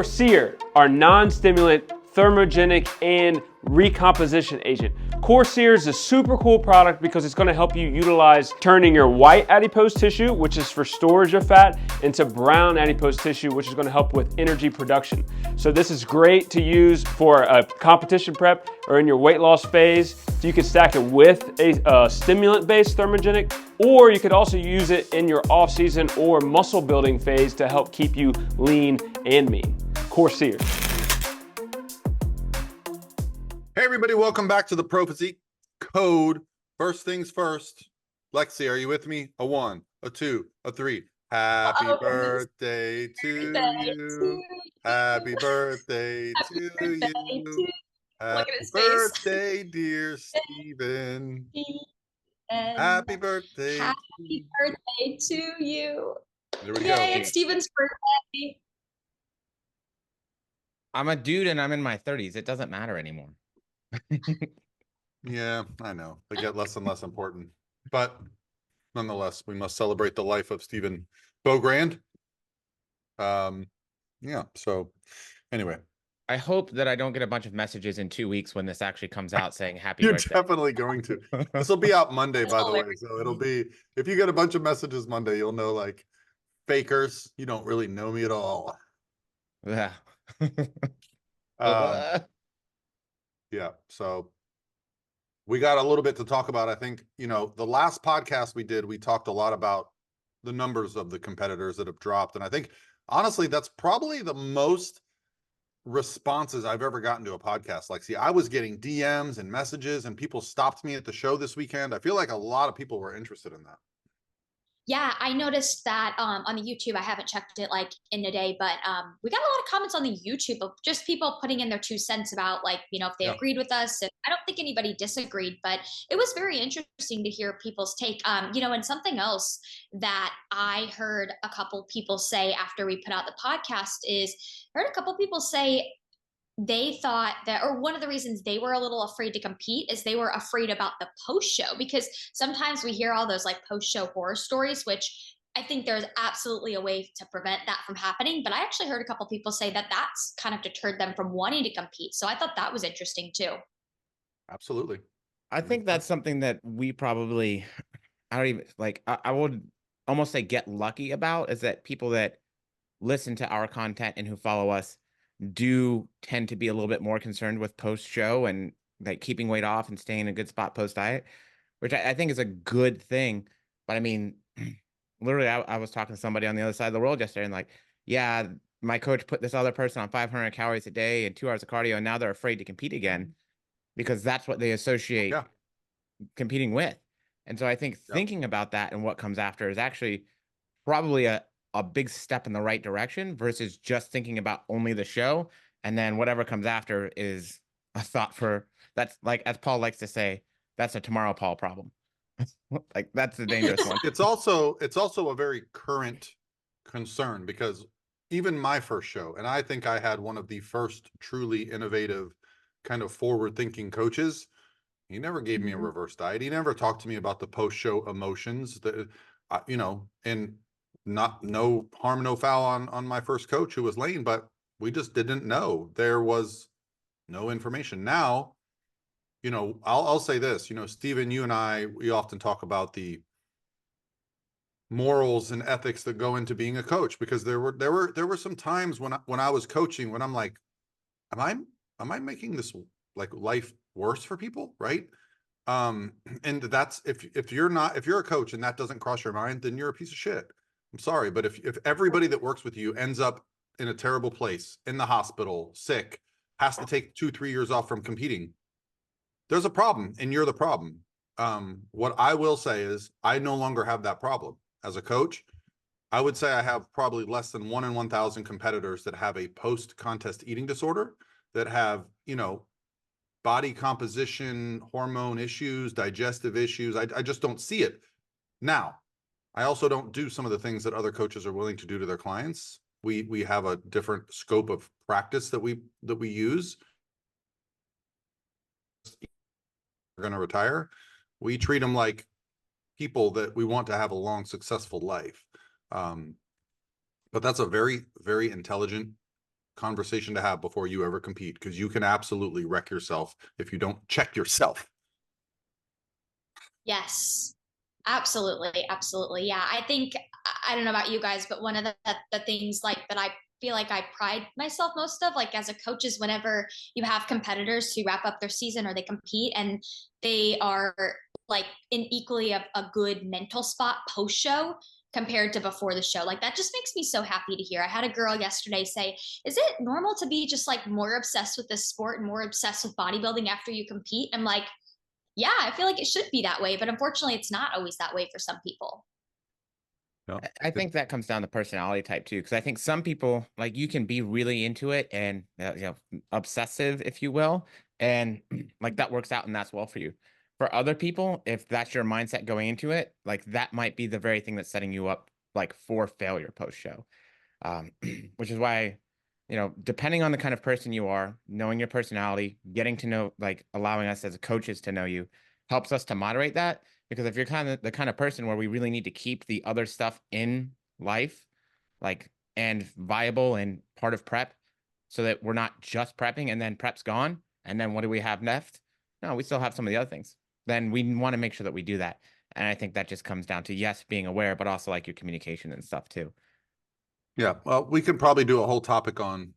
Corsair, our non-stimulant, thermogenic, and recomposition agent. Corsair is a super cool product because it's going to help you utilize turning your white adipose tissue, which is for storage of fat, into brown adipose tissue, which is going to help with energy production. So this is great to use for a competition prep or in your weight loss phase. So you can stack it with a stimulant-based thermogenic, or you could also use it in your off-season or muscle building phase to help keep you lean and mean. Corsair. Hey everybody, welcome back to the Pro Physique Code. First things first. Lexie, are you with me? A 1, a 2, a 3. Happy birthday to you. Happy birthday to you. Happy birthday, dear Steven. Happy birthday. Happy birthday to you. There we Yay, go. it's Steven's birthday. I'm a dude and I'm in my 30s. It doesn't matter anymore. Yeah, I know. They get less and less important. But nonetheless, we must celebrate the life of Stephen Beaugrand. Yeah, so anyway. I hope that I don't get a bunch of messages in 2 weaks when this actually comes out saying happy You're birthday. definitely going to. This will be out Monday, by the way. So it'll be, if you get a bunch of messages Monday, you'll know, like, fakers, you don't really know me at all. Yeah. Yeah, so we got a little bit to talk about. I think, the last podcast we did, we talked a lot about the numbers of the competitors that have dropped. And I think, honestly, that's probably the most responses I've ever gotten to a podcast. Like, see, I was getting DMs and messages and people stopped me at the show this weekend. I feel like a lot of people were interested in that. Yeah, I noticed that on the YouTube. I haven't checked it like in a day, but we got a lot of comments on the YouTube of just people putting in their 2 cents about, like, if they agreed with us. And I don't think anybody disagreed, but it was very interesting to hear people's take. And something else that I heard a couple people say after we put out the podcast is, I heard a couple people say they thought that, or one of the reasons they were a little afraid to compete is they were afraid about the post show, because sometimes we hear all those like post show horror stories, which I think there's absolutely a way to prevent that from happening. But I actually heard a couple people say that that's kind of deterred them from wanting to compete. So I thought that was interesting too. Absolutely. I think that's something that we probably, I don't even like, I would almost say get lucky about, is that people that listen to our content and who follow us do tend to be a little bit more concerned with post show and like keeping weight off and staying in a good spot post diet, which I think is a good thing. But I mean, literally, I was talking to somebody on the other side of the world yesterday and like, yeah, my coach put this other person on 500 calories a day and 2 hours of cardio, and now they're afraid to compete again because that's what they associate competing with. And so I think thinking about that and what comes after is actually probably a big step in the right direction versus just thinking about only the show. And then whatever comes after is a thought for, that's like, as Paul likes to say, that's a tomorrow Paul problem. Like, that's the dangerous one. It's also a very current concern, because even my first show, and I think I had one of the first truly innovative kind of forward thinking coaches. He never gave me a reverse diet. He never talked to me about the post show emotions that, and no harm, no foul on my first coach, who was Lane, but we just didn't know. There was no information. Now, I'll say this, Steven, you and I, we often talk about the morals and ethics that go into being a coach, because there were some times when I was coaching, when I'm like, am I making this like life worse for people, right? And that's, if you're a coach and that doesn't cross your mind, then you're a piece of shit. I'm sorry, but if everybody that works with you ends up in a terrible place, in the hospital, sick, has to take 2-3 years off from competing, there's a problem, and you're the problem. What I will say is, I no longer have that problem as a coach. I would say I have probably less than 1 in 1,000 competitors that have a post-contest eating disorder, that have, body composition, hormone issues, digestive issues. I just don't see it. Now, I also don't do some of the things that other coaches are willing to do to their clients. We have a different scope of practice that we use. We're going to retire. We treat them like people that we want to have a long, successful life. But that's a very, very intelligent conversation to have before you ever compete, because you can absolutely wreck yourself if you don't check yourself. Yes, absolutely. Absolutely. Yeah. I think, I don't know about you guys, but one of the things like that I feel like I pride myself most of, like as a coach, is whenever you have competitors who wrap up their season or they compete and they are like in equally a good mental spot post show compared to before the show. Like that just makes me so happy to hear. I had a girl yesterday say, is it normal to be just like more obsessed with this sport and more obsessed with bodybuilding after you compete? I'm like, yeah, I feel like it should be that way, but unfortunately it's not always that way for some people. No. I think that comes down to personality type too, because I think some people, like, you can be really into it and obsessive, if you will, and like that works out and that's well for you. For other people, if that's your mindset going into it, like that might be the very thing that's setting you up like for failure post show. Which is why, depending on the kind of person you are, knowing your personality, getting to know, like allowing us as coaches to know you, helps us to moderate that. Because if you're kind of the kind of person where we really need to keep the other stuff in life, like, and viable and part of prep, so that we're not just prepping and then prep's gone, and then what do we have left? No, we still have some of the other things. Then we want to make sure that we do that. And I think that just comes down to, yes, being aware, but also like your communication and stuff too. Yeah, well, we could probably do a whole topic on,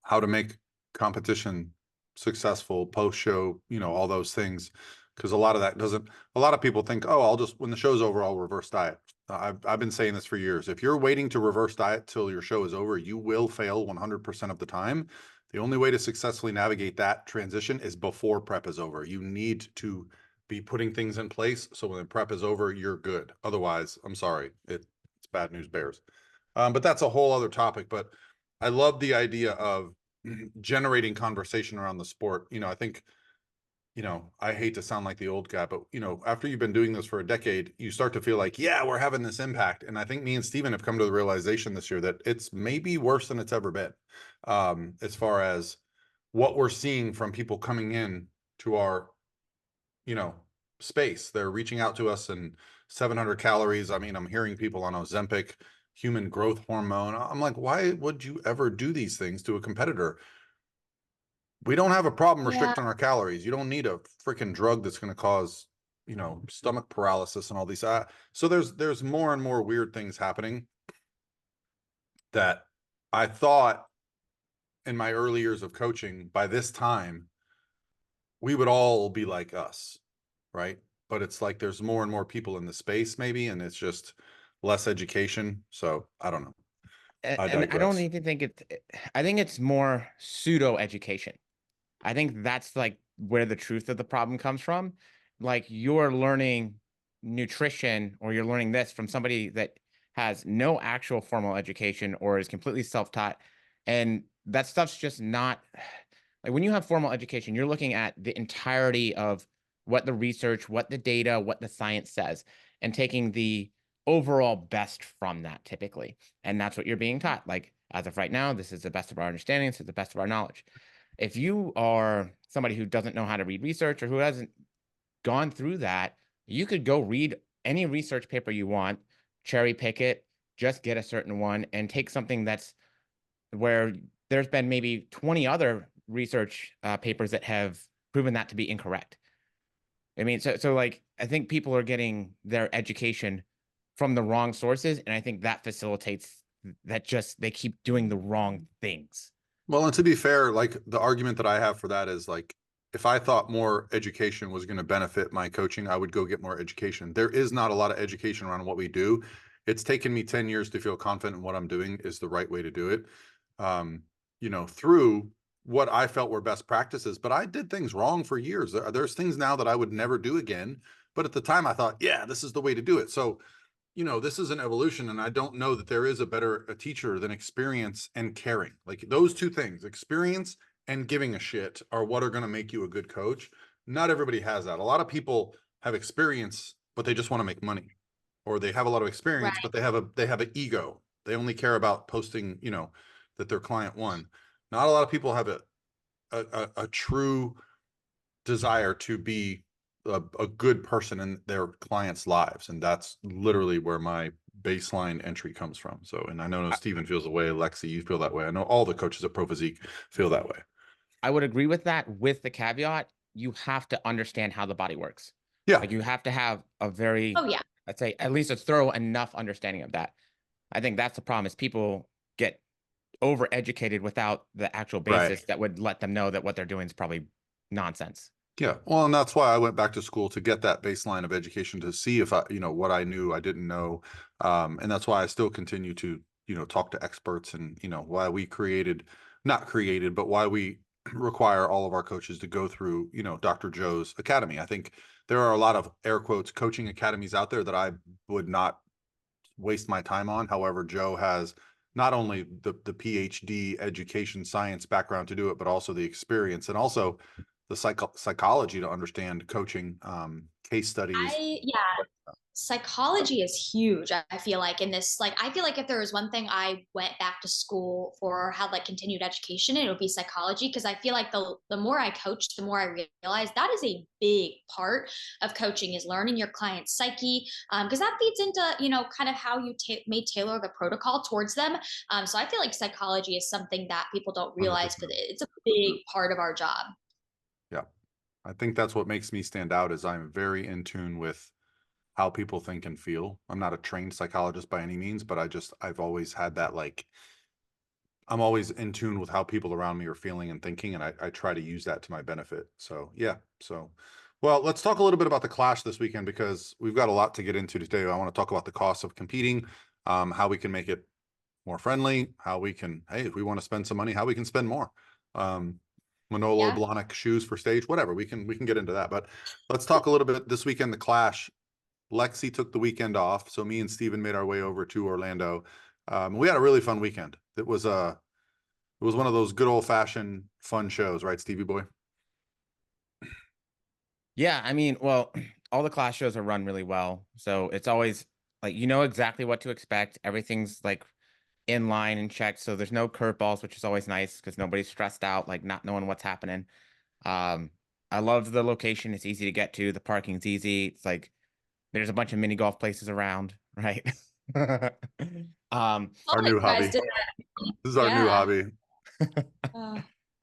how to make competition successful post show, all those things. Because a lot of that doesn't, a lot of people think, oh, I'll just, when the show's over, I'll reverse diet. I've been saying this for years. If you're waiting to reverse diet till your show is over, you will fail 100% of the time. The only way to successfully navigate that transition is before prep is over. You need to be putting things in place so when the prep is over, you're good. Otherwise, I'm sorry, it's bad news bears. But that's a whole other topic. But I love the idea of generating conversation around the sport. I think, I hate to sound like the old guy, but, after you've been doing this for a decade, you start to feel like, yeah, we're having this impact. And I think me and Steven have come to the realization this year that it's maybe worse than it's ever been, as far as what we're seeing from people coming in to our, space. They're reaching out to us and 700 calories. I mean, I'm hearing people on Ozempic, human growth hormone. I'm like, why would you ever do these things to a competitor? We don't have a problem Yeah. restricting our calories. You don't need a freaking drug that's going to cause, stomach paralysis and all these. So there's more and more weird things happening that I thought in my early years of coaching, by this time, we would all be like us, right? But it's like there's more and more people in the space maybe, and it's just less education. So I don't know. I And I don't digress. even think I think it's more pseudo education. I think that's like where the truth of the problem comes from. Like, you're learning nutrition or you're learning this from somebody that has no actual formal education or is completely self-taught. And that stuff's just not like, when you have formal education, you're looking at the entirety of what the research, what the data, what the science says, and taking the overall best from that typically. And that's what you're being taught. Like, as of right now, this is the best of our understanding, this is the best of our knowledge. If you are somebody who doesn't know how to read research or who hasn't gone through that, you could go read any research paper you want, cherry pick it, just get a certain one, and take something that's where there's been maybe 20 other research papers that have proven that to be incorrect. I mean, so like, I think people are getting their education from the wrong sources, and I think that facilitates that, just they keep doing the wrong things. Well, and to be fair, like the argument that I have for that is like, if I thought more education was going to benefit my coaching, I would go get more education. There is not a lot of education around what we do. It's taken me 10 years to feel confident in what I'm doing is the right way to do it. Through what I felt were best practices, but I did things wrong for years. There's things now that I would never do again. But at the time I thought, yeah, this is the way to do it. So, this is an evolution, and I don't know that there is a teacher than experience and caring. Like those two things, experience and giving a shit, are what are going to make you a good coach. Not everybody has that. A lot of people have experience, but they just want to make money, or they have a lot of experience, Right. but they have an ego. They only care about posting, that their client won. Not a lot of people have a true desire to be a good person in their clients' lives, and that's literally where my baseline entry comes from. So, and I know Steven feels the way, Lexie, you feel that way. I know all the coaches at Pro Physique feel that way. I would agree with that, with the caveat, you have to understand how the body works. Yeah. Like you have to have a very, Oh yeah. I'd say at least a thorough enough understanding of that. I think that's the problem, is people get overeducated without the actual basis that would let them know that what they're doing is probably nonsense. Yeah. Well, and that's why I went back to school, to get that baseline of education, to see if I, what I knew, I didn't know. And that's why I still continue to, talk to experts, and, why we not created, but why we require all of our coaches to go through, Dr. Joe's academy. I think there are a lot of air quotes coaching academies out there that I would not waste my time on. However, Joe has not only the PhD education science background to do it, but also the experience, and also the psychology to understand coaching, case studies. Psychology is huge. I feel like in this, like, I feel like if there was one thing I went back to school for, had like continued education, it would be psychology. Cause I feel like the more I coach, the more I realize that is a big part of coaching, is learning your client's psyche. Cause that feeds into, kind of how you may tailor the protocol towards them. So I feel like psychology is something that people don't realize, 100%. But it's a big part of our job. Yeah. I think that's what makes me stand out, is I'm very in tune with how people think and feel. I'm not a trained psychologist by any means, but I've always had that, like, I'm always in tune with how people around me are feeling and thinking, and I try to use that to my benefit. So yeah. So, well, let's talk a little bit about the Clash this weekend, because we've got a lot to get into today. I want to talk about the cost of competing, how we can make it more friendly, how we can, hey, if we want to spend some money, how we can spend more. Manolo Blahnik shoes for stage, whatever, we can get into that. But let's talk a little bit this weekend, the Clash. Lexie took the weekend off, so me and Steven made our way over to Orlando. We had a really fun weekend. It was one of those good old fashioned fun shows, right, Stevie boy? Yeah, I mean, well, all the Clash shows are run really well, so it's always like, exactly what to expect. Everything's like in line and checked, so there's no curveballs, which is always nice because nobody's stressed out, like not knowing what's happening. I loved the location. It's easy to get to. The parking's easy. It's like there's a bunch of mini golf places around, right? Our new hobby. This is our new hobby.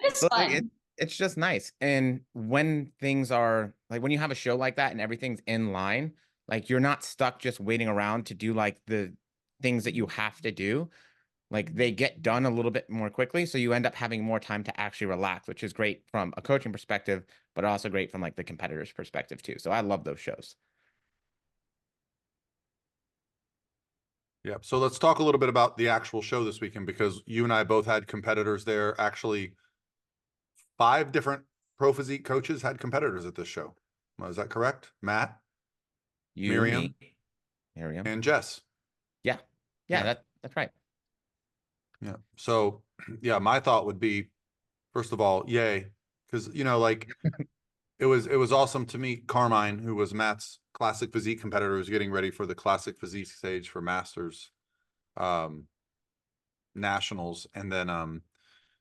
It's so, fun. like, it's just nice. And when things are like, when you have a show like that and everything's in line, like you're not stuck just waiting around to do like the things that you have to do. Like they get done a little bit more quickly, so you end up having more time to actually relax, which is great from a coaching perspective, but also great from like the competitor's perspective too. So I love those shows. Yeah. So let's talk a little bit about the actual show this weekend, because you and I both had competitors there. Actually, 5 different Pro Physique coaches had competitors at this show. Is that correct? Matt, Miriam, and Jess. Yeah. That's right. Yeah. So yeah, my thought would be, first of all, yay. Because, like it was awesome to meet Carmine, who was Matt's classic physique competitor, who's getting ready for the classic physique stage for Masters nationals. And then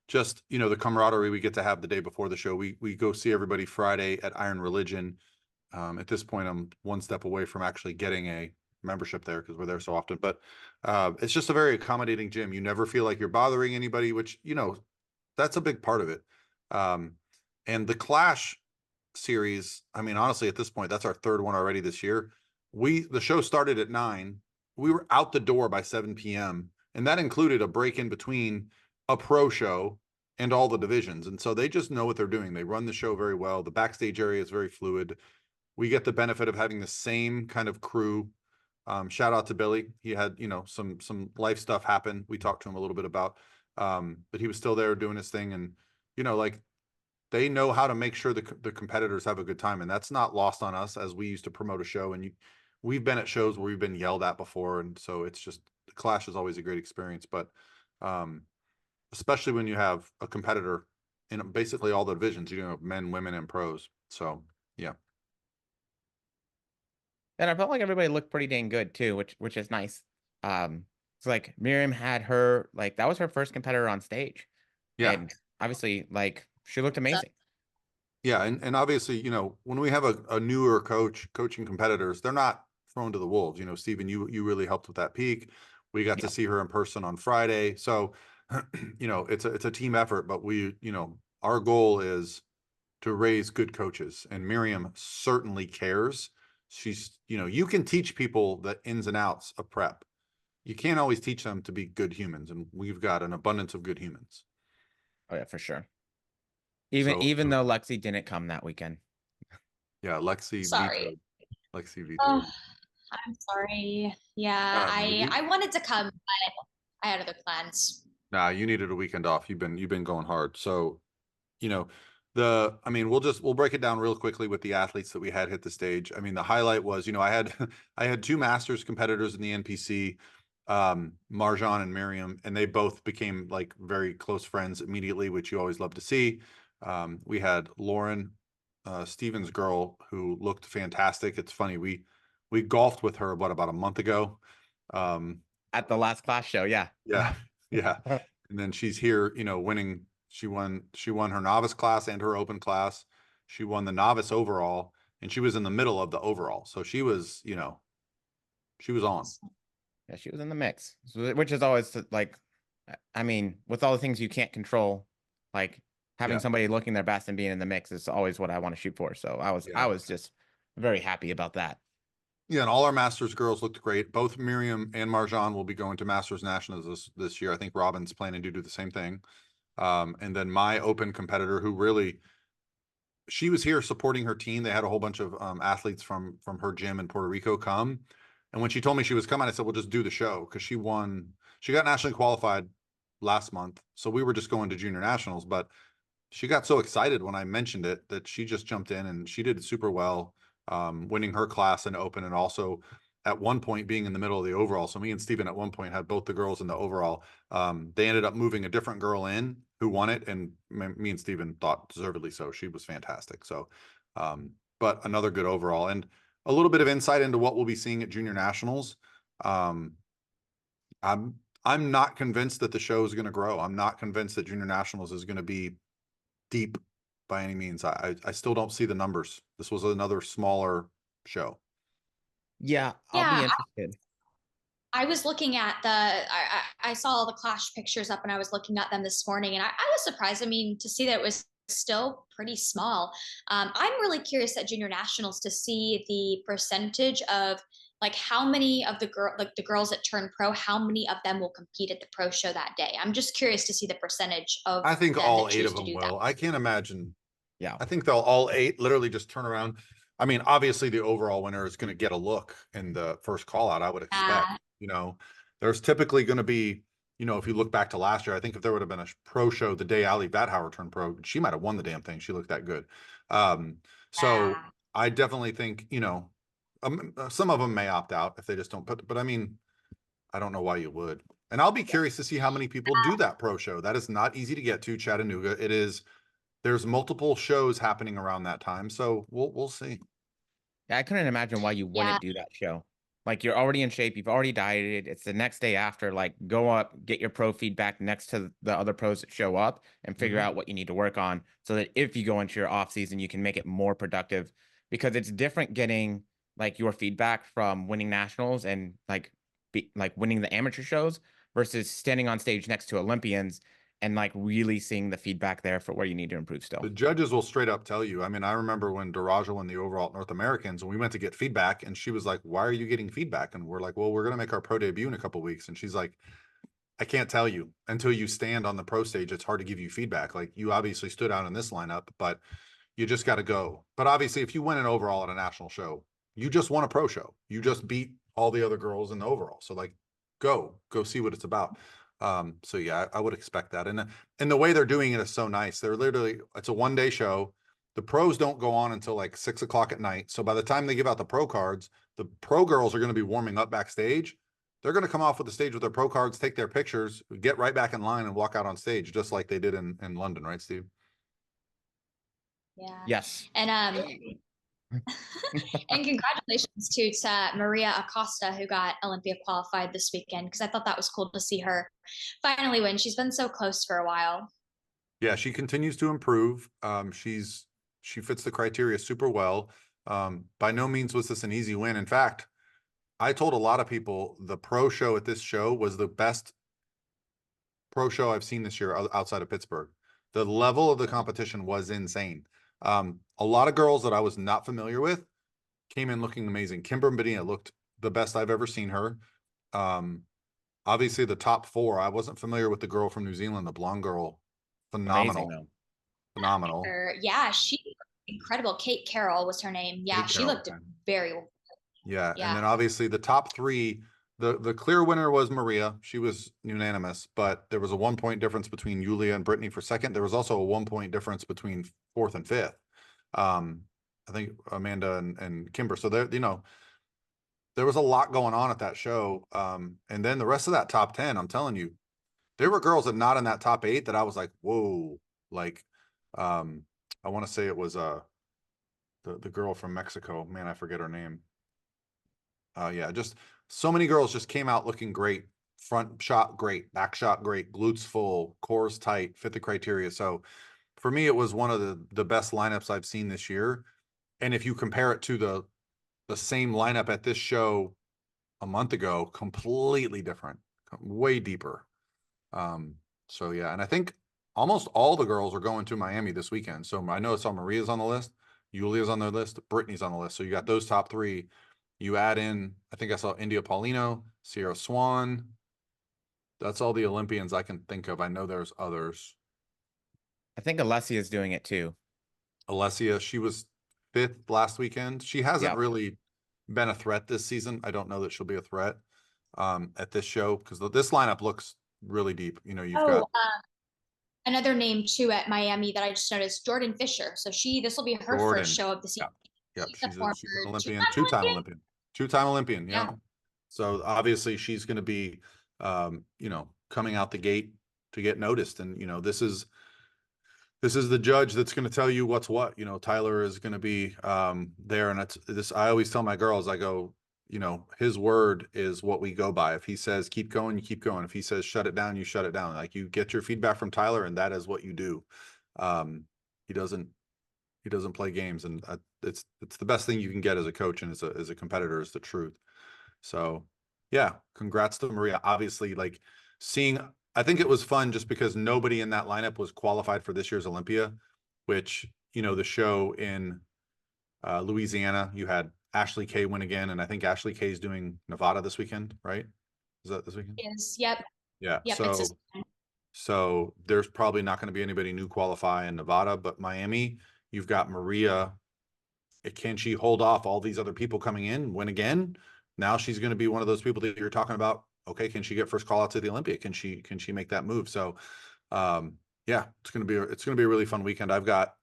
just, the camaraderie we get to have the day before the show. We go see everybody Friday at Iron Religion. At this point, I'm one step away from actually getting a membership there because we're there so often. But it's just a very accommodating gym. You never feel like you're bothering anybody, which, that's a big part of it. And the Clash series, I mean, honestly, at this point, that's our 3rd one already this year. The show started at 9. We were out the door by 7 p.m. And that included a break in between a pro show and all the divisions. And so they just know what they're doing. They run the show very well. The backstage area is very fluid. We get the benefit of having the same kind of crew. Shout out to Billy. He had, some life stuff happen. We talked to him a little bit about, but he was still there doing his thing. And, like, they know how to make sure the competitors have a good time. And that's not lost on us, as we used to promote a show. And we've been at shows where we've been yelled at before. And so it's just, the Clash is always a great experience. But especially when you have a competitor in basically all the divisions, men, women, and pros. So, yeah. And I felt like everybody looked pretty dang good too, which is nice. It's like Miriam had her, like, that was her first competitor on stage. Yeah. And obviously, like, she looked amazing. Yeah. And obviously, when we have a newer coaching competitors, they're not thrown to the wolves. You know, Stephen, you really helped with that peak. We got to see her in person on Friday. So, you know, it's a team effort, but we, you know, our goal is to raise good coaches, and Miriam certainly cares. She's, you know, you can teach people the ins and outs of prep. You can't always teach them to be good humans, and we've got an abundance of good humans. Oh yeah, for sure. So, Even though Lexie didn't come that weekend. yeah, Lexie Sorry. vetoed. Lexie vetoed. Oh, I'm sorry. Yeah, You, I wanted to come, but I had other plans. nah, you needed a weekend off. You've been going hard. So, you know, I mean, we'll break it down real quickly with the athletes that we had hit the stage. I mean, the highlight was, you know, I had I had two masters competitors in the NPC, Marjan and Miriam, and they both became like very close friends immediately, which you always love to see. We had Lauren, Stevens' girl, who looked fantastic. It's funny, we golfed with her about a month ago. At the last class show, yeah. Yeah, yeah. And then she's here, you know, winning. She won her novice class and her open class. She won the novice overall, and she was in the middle of the overall. So she was, you know, she was on. Yeah, she was in the mix, which is always like, I mean, with all the things you can't control, like having somebody looking their best and being in the mix is always what I want to shoot for. So I was just very happy about that. Yeah, and all our Masters girls looked great. Both Miriam and Marjan will be going to Masters Nationals this year. I think Robin's planning to do the same thing. And then my open competitor, who really, she was here supporting her team. They had a whole bunch of athletes from her gym in Puerto Rico come. And when she told me she was coming, I said, "Well, just do the show," because she won. She got nationally qualified last month, so we were just going to junior nationals. But she got so excited when I mentioned it that she just jumped in and she did super well, winning her class in open, and also at one point being in the middle of the overall. So me and Steven at one point had both the girls in the overall. They ended up moving a different girl in who won it, and me and Steven thought deservedly so. She was fantastic. So, but another good overall, and a little bit of insight into what we'll be seeing at junior nationals. I'm not convinced that the show is going to grow. I'm not convinced that junior nationals is going to be deep by any means. I still don't see the numbers. This was another smaller show. Yeah, I'll be interested. I was looking at I saw all the clash pictures up, and I was looking at them this morning, and I was surprised. I mean, to see that it was still pretty small. I'm really curious at junior nationals to see the percentage of like how many of the girls that turn pro, how many of them will compete at the pro show that day. I'm just curious to see the percentage of. I think them all that 8 choose of to them do will. that. I can't imagine. Yeah, I think they'll all 8 literally just turn around. I mean, obviously the overall winner is going to get a look in the first call out, I would expect. You know, there's typically going to be, you know, if you look back to last year, I think if there would have been a pro show the day Ali Bathauer turned pro, she might have won the damn thing. She looked that good. So I definitely think, you know, some of them may opt out if they just don't put, but I mean, I don't know why you would. And I'll be curious to see how many people do that pro show. That is not easy to get to, Chattanooga. It is. There's multiple shows happening around that time, so we'll see. Yeah, I couldn't imagine why you wouldn't do that show. Like you're already in shape, you've already dieted. It's the next day after. Like go up, get your pro feedback next to the other pros that show up, and figure out what you need to work on, so that if you go into your off season, you can make it more productive. Because it's different getting like your feedback from winning nationals and like winning the amateur shows versus standing on stage next to Olympians and like really seeing the feedback there for where you need to improve still. The judges will straight up tell you. I mean, I remember when Daraja won the overall at North Americans, and we went to get feedback, and she was like, "Why are you getting feedback?" And we're like, "Well, we're going to make our pro debut in a couple of weeks." And she's like, "I can't tell you until you stand on the pro stage. It's hard to give you feedback. Like you obviously stood out in this lineup, but you just got to go. But obviously, if you win an overall at a national show, you just won a pro show. You just beat all the other girls in the overall. So like, go see what it's about." So yeah, I would expect that. And the way they're doing it is so nice. They're literally, it's a 1-day show. The pros don't go on until like 6 o'clock at night. So by the time they give out the pro cards, the pro girls are going to be warming up backstage. They're going to come off with the stage with their pro cards, take their pictures, get right back in line and walk out on stage, just like they did in London. Right, Steve? Yeah. Yes. And and congratulations to Maria Acosta, who got Olympia qualified this weekend, because I thought that was cool to see her finally win. She's been so close for a while. Yeah, she continues to improve. She fits the criteria super well. By no means was this an easy win. In fact, I told a lot of people the pro show at this show was the best pro show I've seen this year outside of Pittsburgh. The level of the competition was insane. A lot of girls that I was not familiar with came in looking amazing. Kimber Medina looked the best I've ever seen her. Obviously the top 4, I wasn't familiar with the girl from New Zealand, the blonde girl. Phenomenal. Amazing, though. Phenomenal. Yeah, she incredible. Kate Carroll was her name. Yeah, Kate she Carroll, looked okay. very well. Yeah. Yeah. And then obviously the top 3, the clear winner was Maria. She was unanimous, but there was a 1-point difference between Yulia and Brittany for second. There was also a 1-point difference between 4th and 5th. I think Amanda and Kimber. So there, there was a lot going on at that show. And then the rest of that top 10, I'm telling you, there were girls that not in that top 8 that I was like, whoa, like, I want to say it was, the girl from Mexico, man, I forget her name. Yeah, just so many girls just came out looking great. Front shot, great. Back shot, great. Glutes full, cores tight, fit the criteria. So for me, it was one of the best lineups I've seen this year. And if you compare it to the same lineup at this show a month ago, completely different, way deeper. So yeah, and I think almost all the girls are going to Miami this weekend. So I know I saw Maria's on the list, Yulia's on the list, Brittany's on the list. So you got those top 3. You add in, I think I saw India Paulino, Sierra Swan. That's all the Olympians I can think of. I know there's others. I think Alessia is doing it too. Alessia, she was 5th last weekend. She hasn't Yep. really been a threat this season. I don't know that she'll be a threat at this show because this lineup looks really deep. You've got another name too at Miami that I just noticed, Jordan Fisher. So this will be her Jordan. first show of the season. Yep. She's She's an Olympian, two-time Olympian. Two-time Olympian, yeah. So obviously she's going to be, coming out the gate to get noticed. And, this is the judge that's going to tell you what's what. Tyler is going to be there. And I always tell my girls, I go, his word is what we go by. If he says, keep going, you keep going. If he says, shut it down, you shut it down. Like you get your feedback from Tyler and that is what you do. He doesn't play games, and it's the best thing you can get as a coach and as a competitor is the truth. So yeah, congrats to Maria. Obviously, like I think it was fun just because nobody in that lineup was qualified for this year's Olympia, which, the show in Louisiana, you had Ashley Kay win again. And I think Ashley Kay is doing Nevada this weekend, right? Is that this weekend? Yes. Yep. Yeah. Yep, So there's probably not going to be anybody new qualify in Nevada, but Miami, you've got Maria. Can she hold off all these other people coming in, win again? Now she's going to be one of those people that you're talking about. Okay, can she get first call out to the Olympia? Can she make that move? So, yeah, it's going to be a really fun weekend. I've got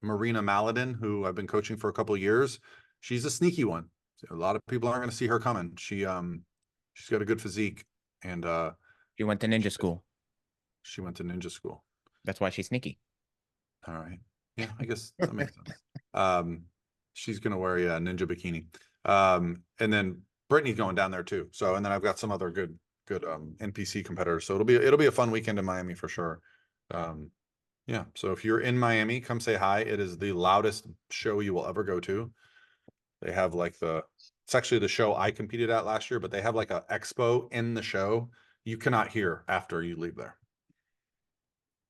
Marina Maladin, who I've been coaching for a couple of years. She's a sneaky one. A lot of people aren't going to see her coming. She's got a good physique, and She went to ninja school. She went to ninja school. That's why she's sneaky. All right. Yeah, I guess that makes sense. She's going to wear a ninja bikini. And then Brittany's going down there too. So, and then I've got some other good NPC competitors. So it'll be a fun weekend in Miami for sure. Yeah. So if you're in Miami, come say hi. It is the loudest show you will ever go to. They have it's actually the show I competed at last year, but they have like a expo in the show. You cannot hear after you leave there.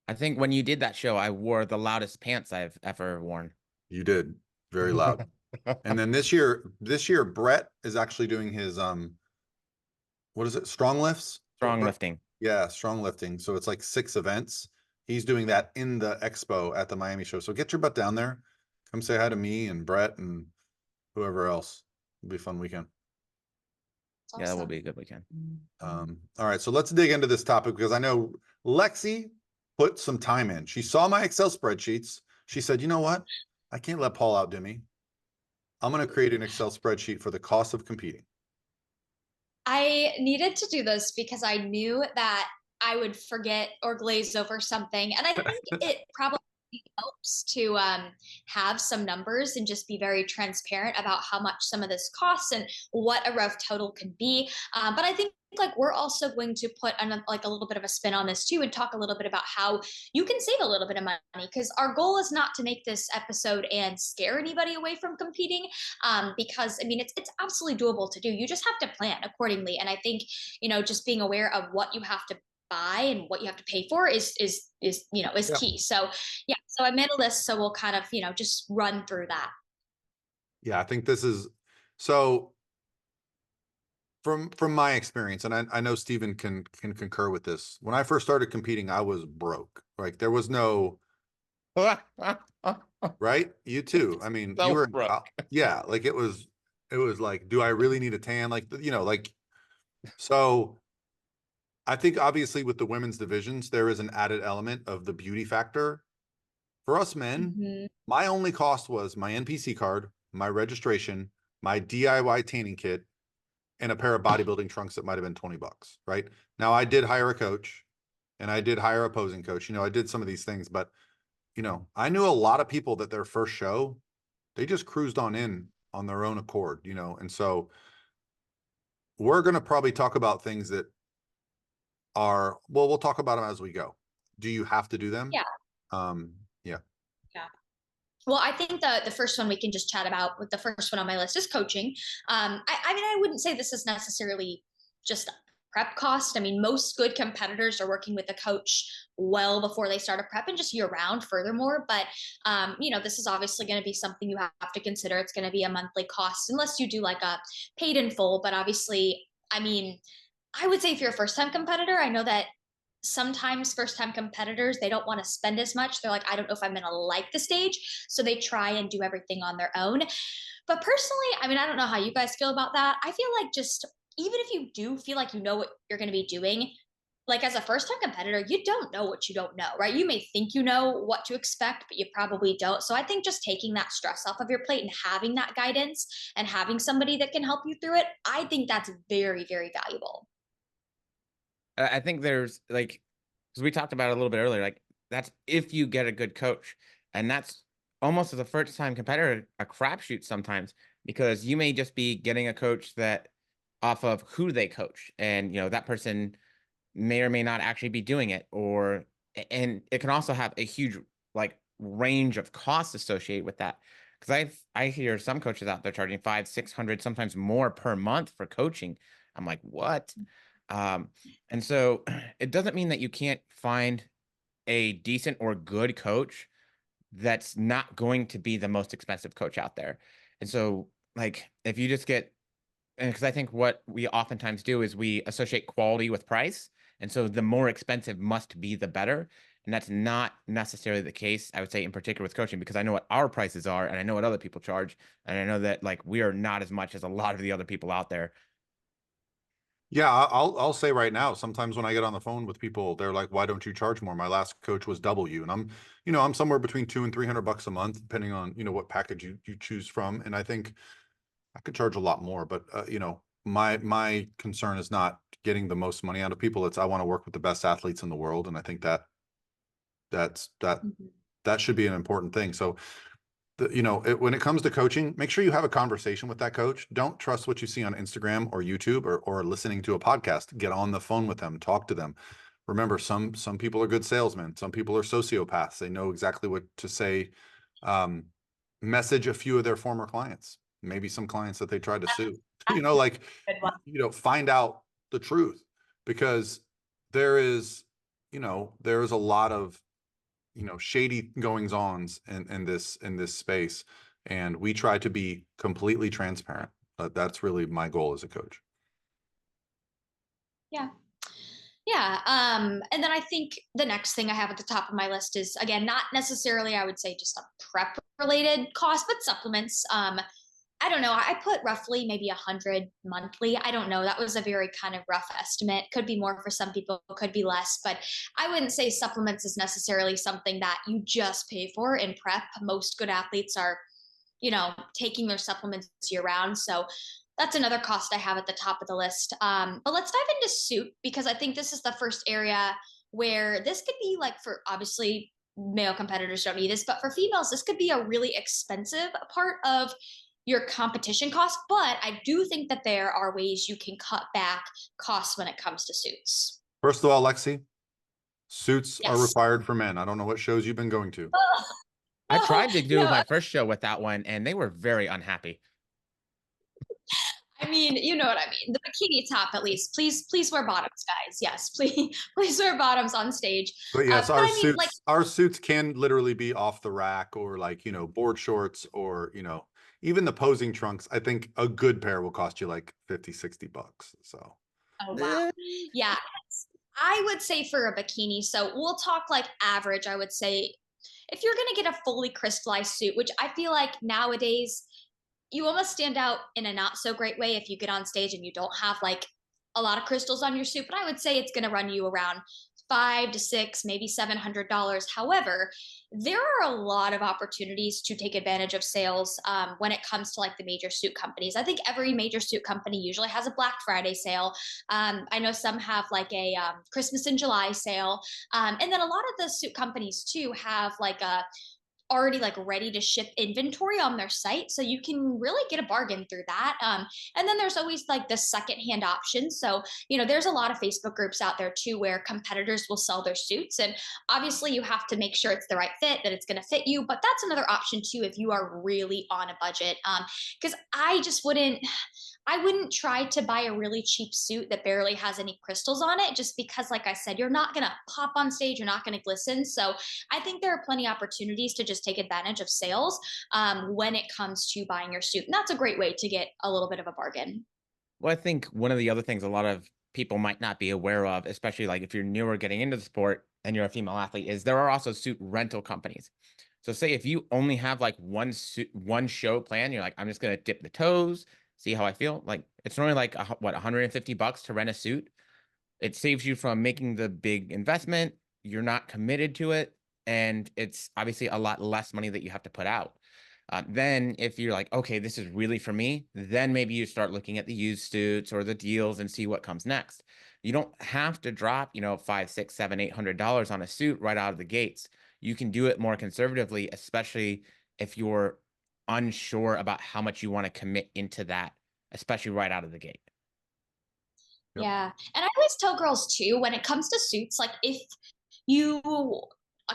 I think when you did that show, I wore the loudest pants I've ever worn. You did. Very loud. And then this year, Brett is actually doing his, what is it? Strong lifts? Strong lifting. Yeah. Strong lifting. So it's like 6 events. He's doing that in the expo at the Miami show. So get your butt down there. Come say hi to me and Brett and whoever else. It'll be a fun weekend. Awesome. Yeah, that will be a good weekend. All right. So let's dig into this topic because I know Lexie put some time in. She saw my Excel spreadsheets. She said, you know what? I can't let Paul outdo me. I'm going to create an Excel spreadsheet for the cost of competing. I needed to do this because I knew that I would forget or glaze over something. And I think it probably it helps to have some numbers and just be very transparent about how much some of this costs and what a rough total can be. But I think like we're also going to put like a little bit of a spin on this too and talk a little bit about how you can save a little bit of money, because our goal is not to make this episode and scare anybody away from competing, because I mean it's absolutely doable to do. You just have to plan accordingly, and I think just being aware of what you have to buy and what you have to pay for is Yeah. key. So yeah, so I made a list, so we'll kind of just run through that. Yeah, I think this is so from my experience, and I know Stephen can concur with this. When I first started competing, I was broke. Like there was no right. You too. I mean, you So were broke. yeah. Like it was like, do I really need a tan? Like like so. I think obviously with the women's divisions, there is an added element of the beauty factor. For us men, Mm-hmm. my only cost was my NPC card, my registration, my DIY tanning kit, and a pair of bodybuilding trunks that might have been $20, right? Now I did hire a coach and I did hire a posing coach. I did some of these things, but I knew a lot of people that their first show, they just cruised on in on their own accord, and so we're going to probably talk about things that are, well, we'll talk about them as we go. Do you have to do them? Yeah. Yeah. Yeah. Well, I think the first one we can just chat about, with the first one on my list, is coaching. I mean, I wouldn't say this is necessarily just prep cost. I mean, most good competitors are working with a coach well before they start a prep and just year round furthermore. But, this is obviously going to be something you have to consider. It's going to be a monthly cost unless you do like a paid in full. But obviously, I mean, I would say if you're a first time competitor, I know that sometimes first time competitors, they don't want to spend as much. They're like, I don't know if I'm going to like the stage. So they try and do everything on their own. But personally, I mean, I don't know how you guys feel about that. I feel like just even if you do feel like you know what you're going to be doing, like as a first time competitor, you don't know what you don't know, right? You may think you know what to expect, but you probably don't. So I think just taking that stress off of your plate and having that guidance and having somebody that can help you through it, I think that's very, very valuable. I think there's like, because we talked about it a little bit earlier, like that's if you get a good coach, and that's almost as a first time competitor a crapshoot sometimes, because you may just be getting a coach that off of who they coach, and that person may or may not actually be doing it, and it can also have a huge like range of costs associated with that. Because I hear some coaches out there charging 500-600, sometimes more per month for coaching. I'm like, what? And so it doesn't mean that you can't find a decent or good coach that's not going to be the most expensive coach out there. And so, like, if you just get, and because I think what we oftentimes do is we associate quality with price. And so the more expensive must be the better. And that's not necessarily the case, I would say, in particular with coaching, because I know what our prices are and I know what other people charge. And I know that like we are not as much as a lot of the other people out there. Yeah, I'll say right now, sometimes when I get on the phone with people, they're like, "Why don't you charge more?" My last coach was double you, and I'm somewhere between $200 and $300 a month, depending on what package you choose from. And I think I could charge a lot more, but my concern is not getting the most money out of people. It's I want to work with the best athletes in the world, and I think that's Mhm. that should be an important thing. So when it comes to coaching, make sure you have a conversation with that coach. Don't trust what you see on Instagram or YouTube or listening to a podcast. Get on the phone with them, talk to them. Remember, some people are good salesmen. Some people are sociopaths. They know exactly what to say. Message a few of their former clients, maybe some clients that they tried to sue, like, Good one. find out the truth, because there is a lot of shady goings ons in this space, and we try to be completely transparent. That's really my goal as a coach. Yeah. Yeah. And then I think the next thing I have at the top of my list is, again, not necessarily, I would say, just a prep related cost, but supplements. I don't know. I put roughly maybe 100 monthly. I don't know. That was a very kind of rough estimate. Could be more for some people, could be less, but I wouldn't say supplements is necessarily something that you just pay for in prep. Most good athletes are, taking their supplements year round. So that's another cost I have at the top of the list. But let's dive into suit, because I think this is the first area where this could be like, for obviously male competitors don't need this, but for females, this could be a really expensive part of your competition cost. But I do think that there are ways you can cut back costs when it comes to suits. First of all, Lexie, suits are Yes. required for men. I don't know what shows you've been going to. I tried to do No, my first show with that one, and they were very unhappy. I mean, you know what I mean. The bikini top, at least. Please wear bottoms, guys. Yes, please wear bottoms on stage. But yes, But I mean, like, our suits can literally be off the rack, or like, you know, board shorts, or, you know, even the posing trunks. I think a good pair will cost you like 50, 60 bucks. So oh wow, yeah. I would say for a bikini. So we'll talk like average. I would say if you're gonna get a fully crystallized suit, which I feel like nowadays you almost stand out in a not so great way if you get on stage and you don't have like a lot of crystals on your suit. But I would say it's going to run you around $500 to $600, maybe $700. However, there are a lot of opportunities to take advantage of sales when it comes to like the major suit companies. I think every major suit company usually has a Black Friday sale. I know some have like a Christmas in July sale. And then a lot of the suit companies too have like a already like ready to ship inventory on their site, so you can really get a bargain through that. And then there's always like the secondhand option. So there's a lot of Facebook groups out there too where competitors will sell their suits, and obviously you have to make sure it's the right fit, that it's going to fit you. But that's another option too if you are really on a budget. Because I wouldn't try to buy a really cheap suit that barely has any crystals on it, just because, like I said, you're not going to pop on stage, you're not going to glisten. So I think there are plenty of opportunities to just take advantage of sales when it comes to buying your suit. And that's a great way to get a little bit of a bargain. Well, I think one of the other things a lot of people might not be aware of, especially like if you're newer getting into the sport and you're a female athlete, is there are also suit rental companies. So say if you only have like one show plan, you're like, I'm just going to dip the toes, see how I feel. Like it's only like what, $150 to rent a suit. It saves you from making the big investment. You're not committed to it. And it's obviously a lot less money that you have to put out. Then if you're like, okay, this is really for me, then maybe you start looking at the used suits or the deals and see what comes next. You don't have to drop, $500, $600, $700, $800 on a suit right out of the gates. You can do it more conservatively, especially if you're unsure about how much you want to commit into that, especially right out of the gate. Yep. Yeah. And I always tell girls too, when it comes to suits, like if you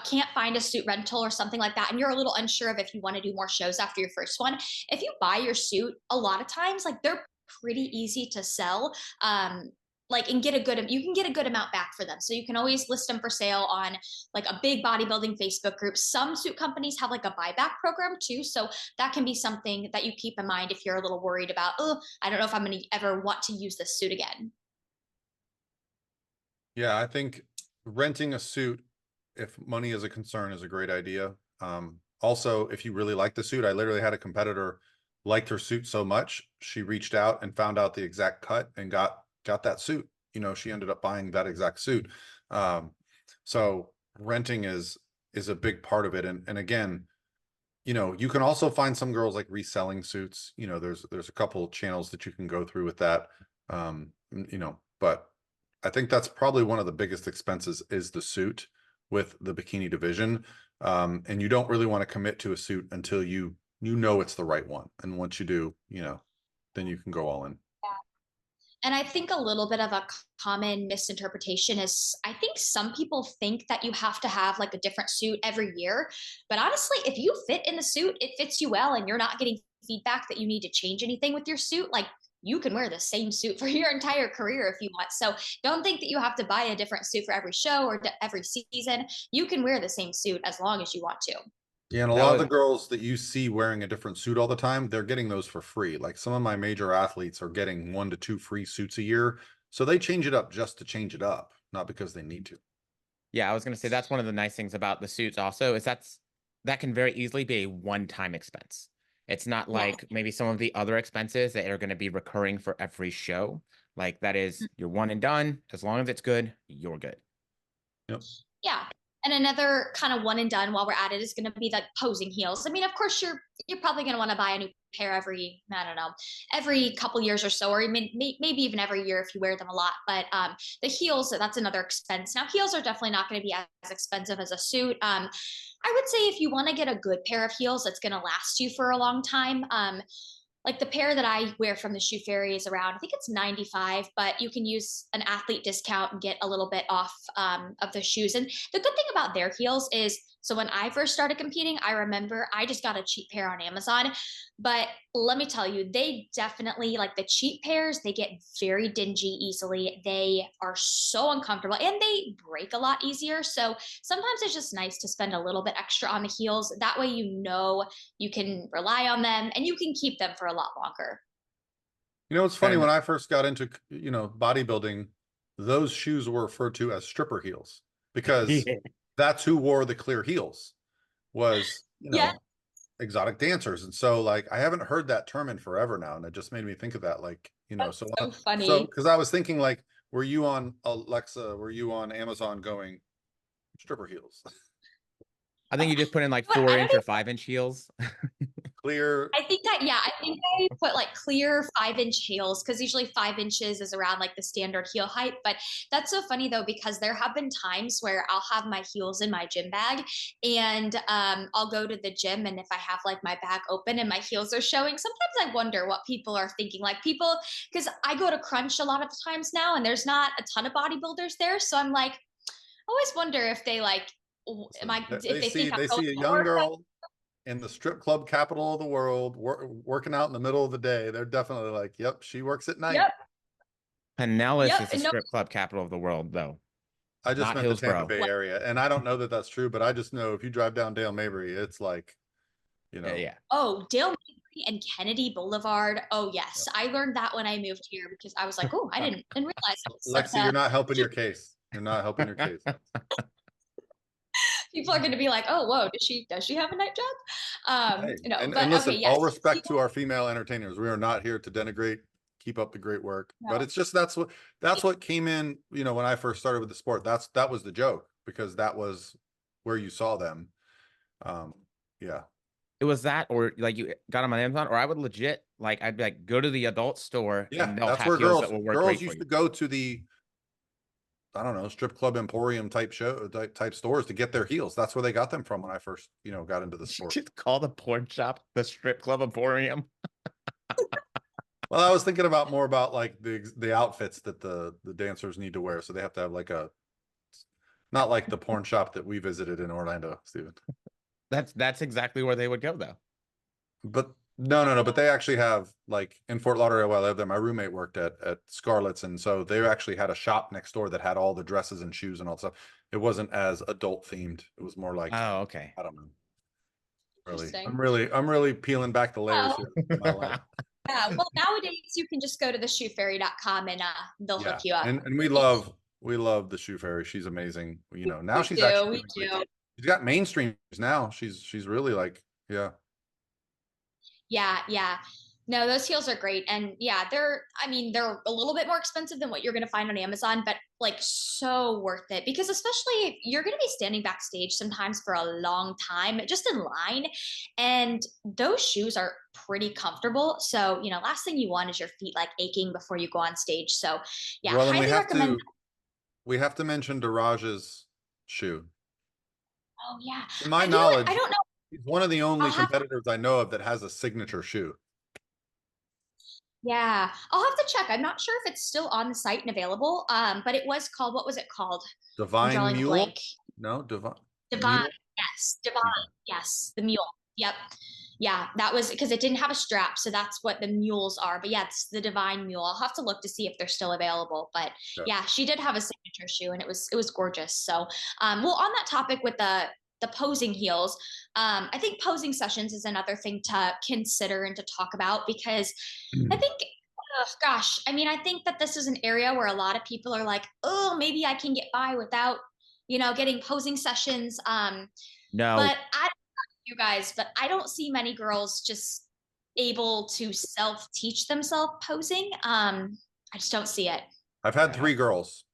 can't find a suit rental or something like that, and you're a little unsure of if you want to do more shows after your first one, if you buy your suit, a lot of times, like they're pretty easy to sell. And you can get a good amount back for them. So you can always list them for sale on like a big bodybuilding Facebook group. Some suit companies have like a buyback program too. So that can be something that you keep in mind if you're a little worried about, oh, I don't know if I'm going to ever want to use this suit again. yeah, I think renting a suit, if money is a concern, is a great idea. Also, if you really like the suit, I literally had a competitor liked her suit so much, she reached out and found out the exact cut and got that suit. She ended up buying that exact suit. So renting is a big part of it. And again, you can also find some girls like reselling suits. There's a couple channels that you can go through with that. But I think that's probably one of the biggest expenses is the suit with the bikini division. And you don't really want to commit to a suit until you know it's the right one. And once you do, then you can go all in. And I think a little bit of a common misinterpretation is I think some people think that you have to have like a different suit every year. But honestly, if you fit in the suit, it fits you well, and you're not getting feedback that you need to change anything with your suit, like you can wear the same suit for your entire career if you want. So don't think that you have to buy a different suit for every show or every season. You can wear the same suit as long as you want to. Yeah, and a lot of the girls that you see wearing a different suit all the time, they're getting those for free. Like some of my major athletes are getting 1 to 2 free suits a year. So they change it up just to change it up, not because they need to. Yeah, I was going to say that's one of the nice things about the suits also is that can very easily be a one-time expense. It's not like maybe some of the other expenses that are going to be recurring for every show. Like that is you're one and done. As long as it's good, you're good. Yep. Yeah. And another kind of one and done while we're at it is going to be the posing heels. I mean, of course, you're probably going to want to buy a new pair every, I don't know, every couple years or so, or maybe even every year if you wear them a lot. But the heels, that's another expense. Now, heels are definitely not going to be as expensive as a suit. I would say if you want to get a good pair of heels that's going to last you for a long time, like the pair that I wear from the Shoe Fairy is around, I think it's 95, but you can use an athlete discount and get a little bit off of the shoes. And the good thing about their heels is, so when I first started competing, I remember I just got a cheap pair on Amazon, but let me tell you, they definitely, like the cheap pairs, they get very dingy easily. They are so uncomfortable and they break a lot easier. So sometimes it's just nice to spend a little bit extra on the heels. That way, you know, you can rely on them and you can keep them for a lot longer. You know, it's funny, when I first got into, bodybuilding, those shoes were referred to as stripper heels because that's who wore the clear heels, was, exotic dancers. And so like, I haven't heard that term in forever now. And it just made me think of that, like, That's so funny. So, cause I was thinking like, were you on Alexa, were you on Amazon going stripper heels? I think you just put in like 4-inch or 5-inch heels. Clear. I think I put like clear 5-inch heels because usually 5 inches is around like the standard heel height. But that's so funny though, because there have been times where I'll have my heels in my gym bag and I'll go to the gym, and if I have like my bag open and my heels are showing, sometimes I wonder what people are thinking. Like people, because I go to Crunch a lot of the times now and there's not a ton of bodybuilders there. So I'm like, I always wonder if they like, They see a young girl in the strip club capital of the world, working out in the middle of the day. They're definitely like, yep, she works at night. Yep. Pinellas is the strip club capital of the world, though. I just Not meant the Tampa Hillsborough. Bay area, and I don't know that that's true, but I just know if you drive down Dale Mabry, it's like, Yeah. Oh, Dale Mabry and Kennedy Boulevard. Oh yes, I learned that when I moved here because I was like, oh, I didn't realize it was Lexie, you're not helping your case. You're not helping your case. People are going to be like, oh, whoa, does she have a night job? Hey, No, and but listen, okay, yes. all respect to our female entertainers. We are not here to denigrate. Keep up the great work. No. But it's just that's what came in. When I first started with the sport, that was the joke, because that was where you saw them. Yeah. It was that, or like you got them on Amazon, or I would legit I'd be like, go to the adult store. Yeah, and they'll that's have where heels that will work girls great used for to you. go to the, I don't know, strip club emporium type stores to get their heels. That's where they got them from when I first, got into the sport. Just call the porn shop the strip club emporium. Well, I was thinking more about like the outfits that the dancers need to wear. So they have to have like not like the porn shop that we visited in Orlando, Steven. That's exactly where they would go though. But no. But they actually have, like, in Fort Lauderdale where I lived there, my roommate worked at Scarlett's. And so they actually had a shop next door that had all the dresses and shoes and all that stuff. It wasn't as adult themed. It was more like, oh, okay. I don't know. Really, I'm really peeling back the layers here in my life. Yeah, well, nowadays you can just go to theshoefairy.com and they'll hook you up. And we love the Shoe Fairy. She's amazing. Now we she's do, actually we do. She's got mainstream now. She's really like, yeah. Yeah. No, those heels are great. And yeah, they're a little bit more expensive than what you're going to find on Amazon, but like so worth it, because especially if you're going to be standing backstage sometimes for a long time, just in line, and those shoes are pretty comfortable. So, last thing you want is your feet like aching before you go on stage. So yeah, well, highly recommend. We have to mention Daraj's shoe. Oh yeah. To my knowledge, I don't know. He's one of the only competitors I know of that has a signature shoe. Yeah, I'll have to check. I'm not sure if it's still on the site and available. But it was called, what was it called? Divine Mule? No, Divine. Divine, yes. Divine, yes. The mule. Yep. Yeah, that was because it didn't have a strap. So that's what the mules are. But yeah, it's the Divine Mule. I'll have to look to see if they're still available. But yeah, she did have a signature shoe and it was gorgeous. So, well, on that topic with the posing heels, I think posing sessions is another thing to consider and to talk about, because I think, I think that this is an area where a lot of people are like, oh, maybe I can get by without, getting posing sessions. No, but you guys, but I don't see many girls just able to self-teach themselves posing. I just don't see it. I've had 3 girls.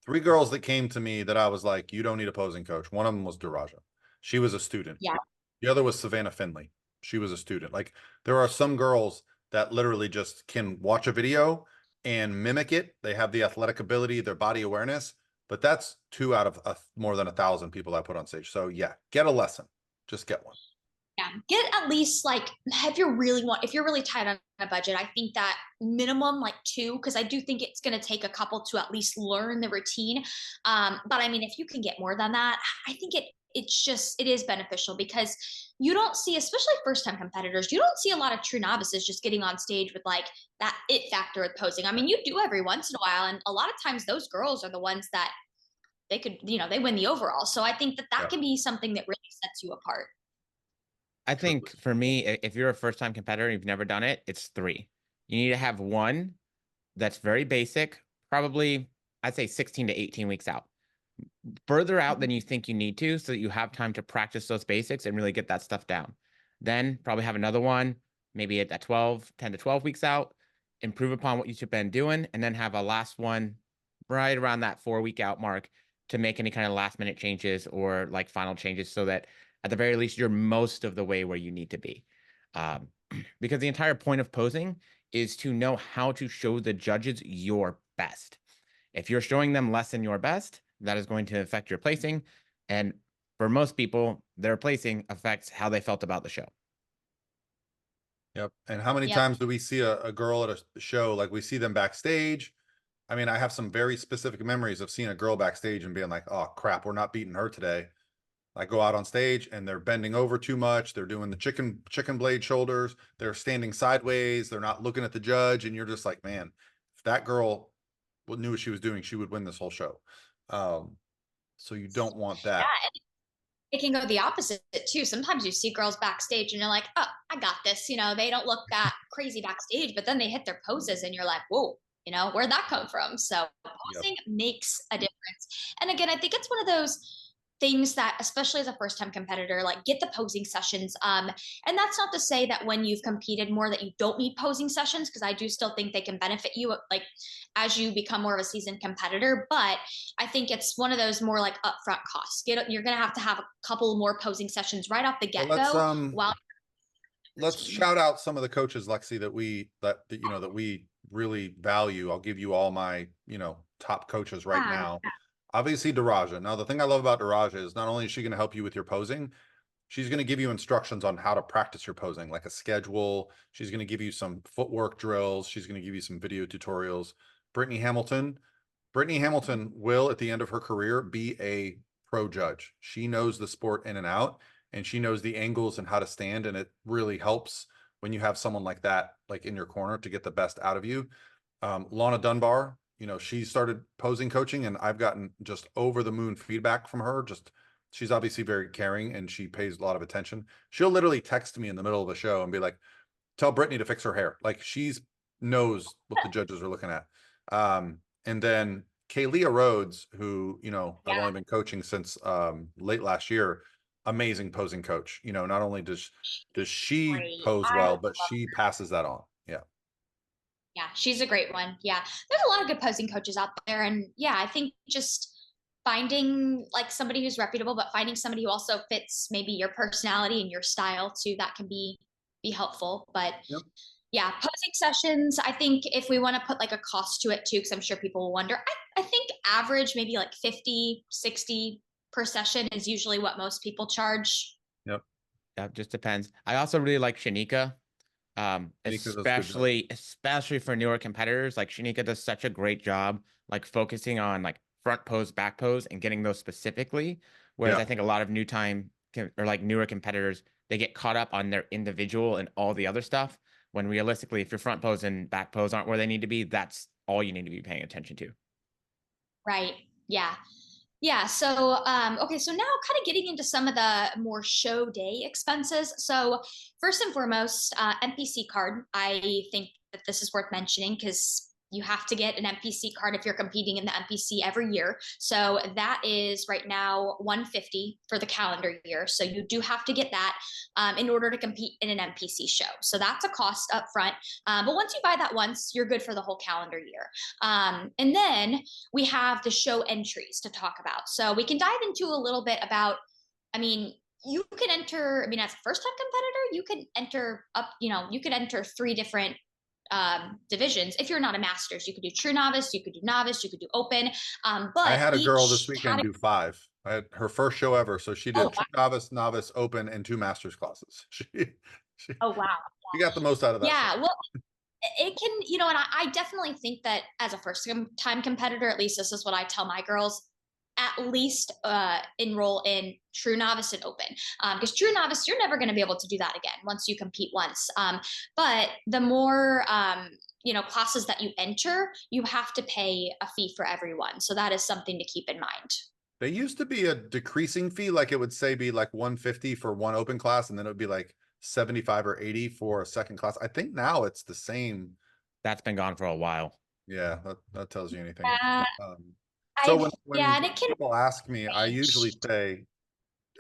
3 girls that came to me that I was like, you don't need a posing coach. One of them was Daraja. She was a student. Yeah. The other was Savannah Finley. She was a student. Like there are some girls that literally just can watch a video and mimic it. They have the athletic ability, their body awareness, but that's 2 out of more than 1,000 people I put on stage. So yeah, get a lesson. Just get one. Yeah, get at least like if you're really tight on a budget, I think that minimum like 2, because I do think it's going to take a couple to at least learn the routine. But I mean, if you can get more than that, I think it is beneficial, because you don't see, especially first time competitors, you don't see a lot of true novices just getting on stage with like that it factor with posing. I mean, you do every once in a while, and a lot of times those girls are the ones that they could, they win the overall. So I think that can be something that really sets you apart. I think for me, if you're a first-time competitor and you've never done it, it's 3. You need to have one that's very basic, probably I'd say 16 to 18 weeks out. Further out than you think you need to, so that you have time to practice those basics and really get that stuff down. Then probably have another one, maybe at 10 to 12 weeks out, improve upon what you've been doing, and then have a last one right around that 4-week out mark to make any kind of last minute changes or like final changes, so that at the very least, you're most of the way where you need to be. Because the entire point of posing is to know how to show the judges your best. If you're showing them less than your best, that is going to affect your placing. And for most people, their placing affects how they felt about the show. Yep. And how many times do we see a girl at a show, like we see them backstage? I mean, I have some very specific memories of seeing a girl backstage and being like, oh crap, we're not beating her today. I go out on stage and they're bending over too much. They're doing the chicken blade shoulders. They're standing sideways. They're not looking at the judge. And you're just like, man, if that girl knew what she was doing, she would win this whole show. So you don't want that. Yeah, it can go the opposite too. Sometimes you see girls backstage and you're like, oh, I got this. They don't look that crazy backstage, but then they hit their poses and you're like, whoa, where'd that come from? So posing makes a difference. And again, I think it's one of those things that, especially as a first time competitor, like get the posing sessions. And that's not to say that when you've competed more that you don't need posing sessions, because I do still think they can benefit you like as you become more of a seasoned competitor. But I think it's one of those more like upfront costs. You're going to have a couple more posing sessions right off the get-go. Let's shout out some of the coaches, Lexie, that we really value. I'll give you all my, top coaches right now. Obviously, Daraja. Now, the thing I love about Daraja is not only is she going to help you with your posing, she's going to give you instructions on how to practice your posing, like a schedule. She's going to give you some footwork drills. She's going to give you some video tutorials. Brittany Hamilton will, at the end of her career, be a pro judge. She knows the sport in and out, and she knows the angles and how to stand, and it really helps when you have someone like that, like in your corner, to get the best out of you. Lana Dunbar, she started posing coaching, and I've gotten just over the moon feedback from her. She's obviously very caring and she pays a lot of attention. She'll literally text me in the middle of a show and be like, tell Brittany to fix her hair. Like she's knows what the judges are looking at. And then Kaylia Rhodes, who, I've only been coaching since late last year. Amazing posing coach. Not only does she pose well, but she passes that on. Yeah, she's a great one. Yeah, there's a lot of good posing coaches out there. And yeah, I think just finding like somebody who's reputable, but finding somebody who also fits maybe your personality and your style too, that can be helpful. But yeah, posing sessions, I think if we want to put like a cost to it too, because I'm sure people will wonder, I think average maybe like 50, 60 per session is usually what most people charge. Yep. Yeah, just depends. I also really like Shanika. Especially for newer competitors. Like Shanika does such a great job like focusing on like front pose, back pose, and getting those specifically, whereas I think a lot of newer competitors, they get caught up on their individual and all the other stuff, when realistically, if your front pose and back pose aren't where they need to be, that's all you need to be paying attention to. Right. Yeah. So, okay. So now kind of getting into some of the more show day expenses. So first and foremost, NPC card. I think that this is worth mentioning because you have to get an NPC card if you're competing in the NPC every year. So that is right now $150 for the calendar year. So you do have to get that in order to compete in an NPC show. So that's a cost up front. But once you buy that once, you're good for the whole calendar year. And then we have the show entries to talk about. So we can dive into a little bit about, I mean, you can enter, I mean, as a first-time competitor, you can enter up, you could enter 3 different divisions. If you're not a master's, you could do true novice, you could do novice, you could do open. But I had a girl this each weekend do 5. I had her first show ever. So she did true novice, novice, open, and 2 master's classes. She Oh, wow. she got the most out of that. Yeah. show. Well, it can, and I definitely think that as a first time competitor, at least this is what I tell my girls, at least enroll in true novice and open, because true novice, you're never going to be able to do that again once you compete once. But the more classes that you enter, you have to pay a fee for everyone, so that is something to keep in mind. They used to be a decreasing fee, like it would say be like 150 for one open class, and then it would be like 75 or 80 for a second class. I think now it's the same. That's been gone for a while. Yeah, that tells you anything. So when and it can people ask me, I usually say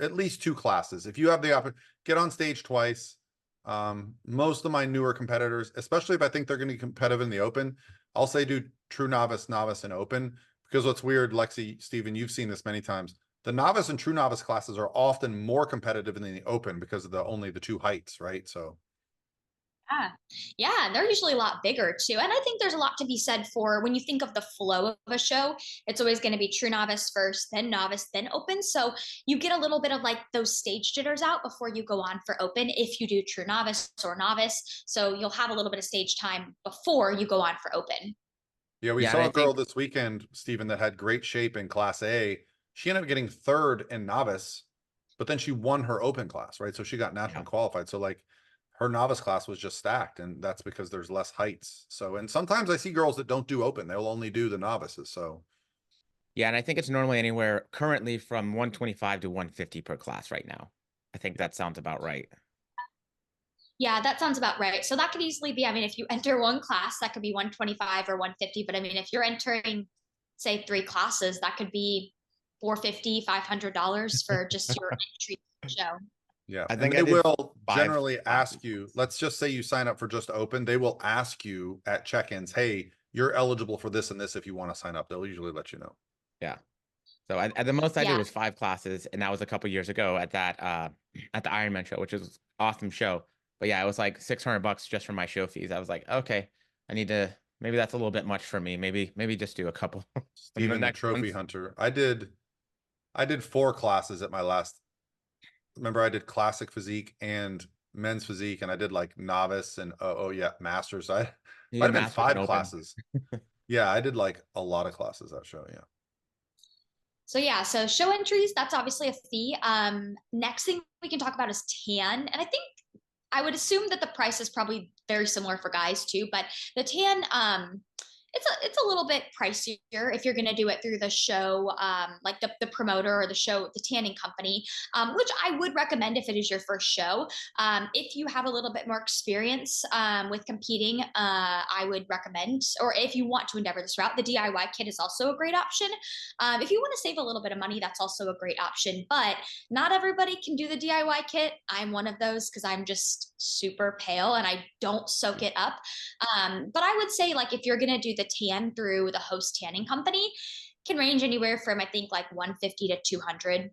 at least 2 classes. If you have the opportunity, get on stage twice. Most of my newer competitors, especially if I think they're going to be competitive in the open, I'll say do true novice, novice, and open. Because what's weird, Lexie, Steven, you've seen this many times. The novice and true novice classes are often more competitive than the open because of only the 2 heights, right? So yeah, and they're usually a lot bigger too. And I think there's a lot to be said for when you think of the flow of a show, it's always going to be true novice first, then novice, then open. So you get a little bit of like those stage jitters out before you go on for open if you do true novice or novice. So you'll have a little bit of stage time before you go on for open. yeah, we saw a girl this weekend, Steven, that had great shape in class A. She ended up getting 3rd in novice, but then she won her open class, right? So she got nationally qualified. So like her novice class was just stacked, and that's because there's less heights. So, and sometimes I see girls that don't do open, they'll only do the novices. So yeah, and I think it's normally anywhere currently from 125 to 150 per class right now. I think that sounds about right. Yeah, that sounds about right. So that could easily be, I mean, if you enter one class, that could be 125 or 150. But I mean, if you're entering, say, 3 classes, that could be $450, $500 for just your entry show. yeah, I think they will 5 generally ask you, let's just say you sign up for just open, they will ask you at check-ins, hey, you're eligible for this and this if you want to sign up. They'll usually let you know. Yeah. So at the most I did was 5 classes, and that was a couple years ago at that at the Ironman show, which is an awesome show. But yeah, it was like $600 just for my show fees. I was like, okay, I need to, maybe that's a little bit much for me. Maybe just do a couple. Steven, the trophy hunter. I did 4 classes at my last. Remember, I did classic physique and men's physique, and I did like novice and masters. I might have been 5 classes. Yeah, I did like a lot of classes that show. Yeah. So yeah, so show entries, that's obviously a fee. Next thing we can talk about is tan. And I would assume that the price is probably very similar for guys too, but the tan, it's a little bit pricier if you're going to do it through the show, like the promoter or the show, the tanning company, which I would recommend if it is your first show. If you have a little bit more experience with competing, I would recommend, or if you want to endeavor this route, the DIY kit is also a great option. If you want to save a little bit of money, that's also a great option, but not everybody can do the DIY kit. I'm one of those because I'm just super pale and I don't soak it up. But I would say, like, if you're going to do the tan through the host tanning company, can range anywhere from, I think, like 150 to 200.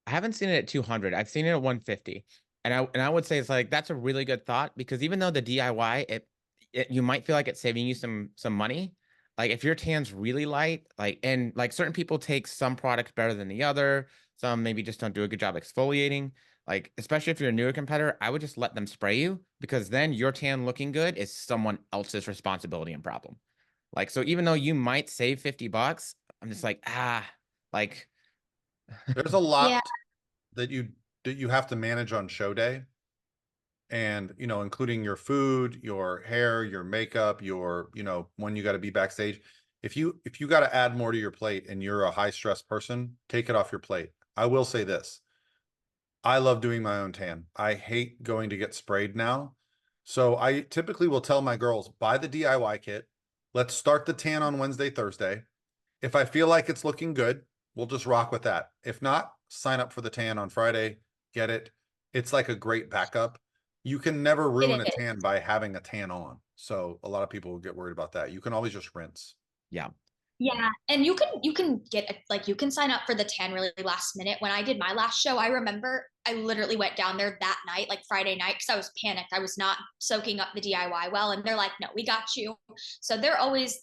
I haven't seen it at 200. I've seen it at 150. And I would say it's like, that's a really good thought, because even though the DIY, you might feel like it's saving you some money. Like if your tan's really light, and certain people take some products better than the other, some maybe just don't do a good job exfoliating. Like, especially if you're a newer competitor, I would just let them spray you, because then your tan looking good is someone else's responsibility and problem. Like, so even though you might save $50, I'm just like, there's a lot that you have to manage on show day. And, including your food, your hair, your makeup, when you got to be backstage. If you got to add more to your plate and you're a high stress person, take it off your plate. I will say this. I love doing my own tan. I hate going to get sprayed now. So I typically will tell my girls, buy the DIY kit, Let's start the tan on Wednesday, Thursday. If I feel like it's looking good, we'll just rock with that. If not, sign up for the tan on Friday, get it. It's like a great backup. You can never ruin a tan by having a tan on. So a lot of people get worried about that. You can always just rinse. Yeah. Yeah, and you can get like you can sign up for the tan really last minute. When I did my last show, I remember I literally went down there that night, like Friday night, because I was panicked. I was not soaking up the DIY well, and they're like, "No, we got you." So they'll always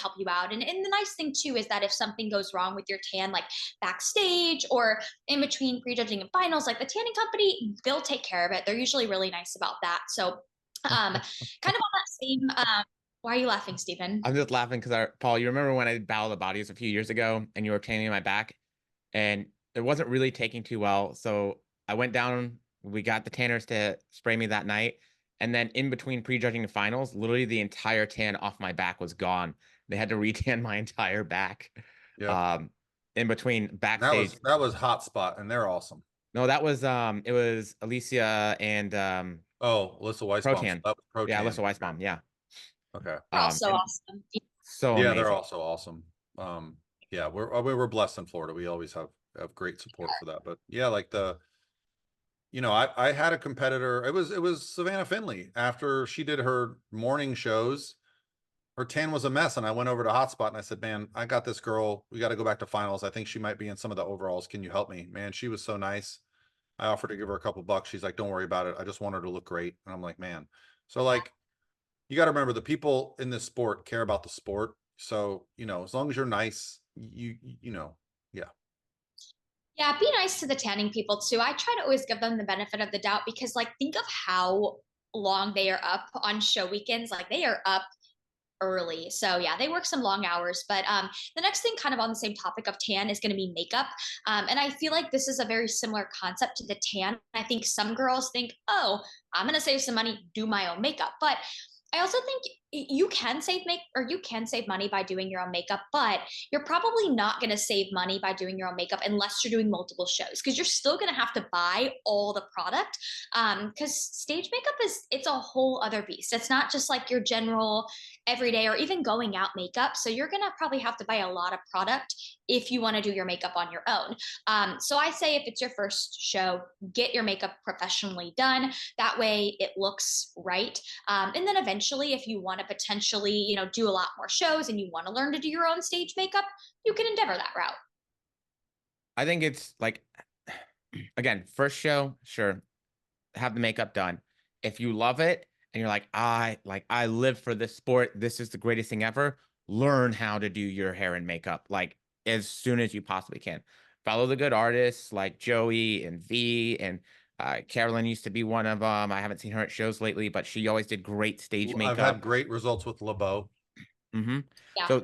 help you out. And the nice thing too is that if something goes wrong with your tan, like backstage or in between prejudging and finals, like the tanning company, they'll take care of it. They're usually really nice about that. So, kind of on that same. Why are you laughing, Stephen? I'm just laughing because Paul, you remember when I did Battle of the Bodies a few years ago and you were tanning my back and it wasn't really taking too well. So I went down, we got the tanners to spray me that night. And then in between prejudging and finals, literally the entire tan off my back was gone. They had to retan my entire back. Yeah. In between backstage. That was Hotspot and they're awesome. No, that was it was Alicia and Alyssa Weissbaum. Protan. That was Protan. Yeah, Alyssa Weissbaum, yeah. Okay. They're also awesome. So yeah, amazing. they're also awesome. Yeah, we're blessed in Florida. We always have great support for that. But yeah, like I had a competitor. It was Savannah Finley. After she did her morning shows, her tan was a mess, and I went over to Hotspot and I said, "Man, I got this girl. We got to go back to finals. I think she might be in some of the overalls. Can you help me?" Man, she was so nice. I offered to give her a couple bucks. She's like, "Don't worry about it. I just want her to look great." And I'm like, "Man." So like, you got to remember the people in this sport care about the sport. So, as long as you're nice, yeah. Yeah, be nice to the tanning people too. I try to always give them the benefit of the doubt because like think of how long they are up on show weekends. Like they are up early. So yeah, they work some long hours. But the next thing kind of on the same topic of tan is going to be makeup. And I feel like this is a very similar concept to the tan. I think some girls think, oh, I'm going to save some money, do my own makeup. But I also think you can save money by doing your own makeup, but you're probably not going to save money by doing your own makeup unless you're doing multiple shows because you're still going to have to buy all the product. Because stage makeup it's a whole other beast. It's not just like your general everyday or even going out makeup. So you're going to probably have to buy a lot of product if you want to do your makeup on your own. So I say if it's your first show, get your makeup professionally done. That way it looks right. And then eventually, if you want to potentially, do a lot more shows and you want to learn to do your own stage makeup, you can endeavor that route. I think it's like, again, first show, sure, have the makeup done. If you love it and you're like, I live for this sport, this is the greatest thing ever, learn how to do your hair and makeup like as soon as you possibly can. Follow the good artists like Joey and V and Carolyn used to be one of them. I haven't seen her at shows lately, but she always did great stage makeup. I've had great results with LeBeau. Mm-hmm. Yeah. So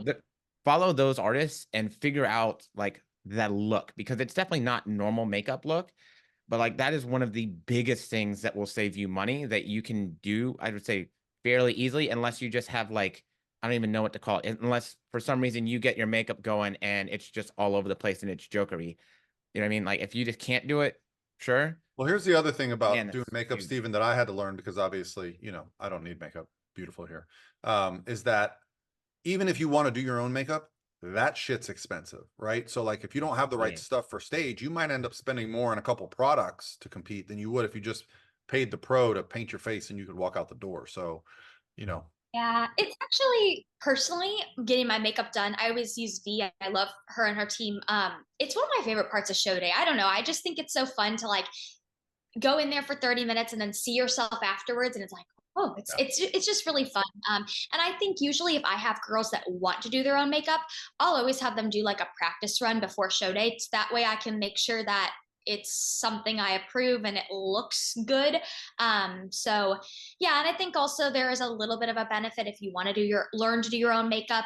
follow those artists and figure out like that look because it's definitely not normal makeup look, but like that is one of the biggest things that will save you money that you can do, I would say fairly easily, unless you just have like, I don't even know what to call it, unless for some reason you get your makeup going and it's just all over the place and it's jokery. You know what I mean? Like if you just can't do it, sure. Well, here's the other thing about doing makeup, Stephen, that I had to learn because obviously, I don't need makeup. Beautiful here. Is that even if you want to do your own makeup, that shit's expensive, right? So like if you don't have the right stuff for stage, you might end up spending more on a couple products to compete than you would if you just paid the pro to paint your face and you could walk out the door. So, Yeah, it's actually personally getting my makeup done. I always use V. I love her and her team. It's one of my favorite parts of show day. I don't know. I just think it's so fun to like go in there for 30 minutes and then see yourself afterwards. And it's like, oh, it's just really fun. And I think usually if I have girls that want to do their own makeup, I'll always have them do like a practice run before show dates. That way I can make sure that it's something I approve and it looks good. So yeah, and I think also there is a little bit of a benefit if you want to learn to do your own makeup.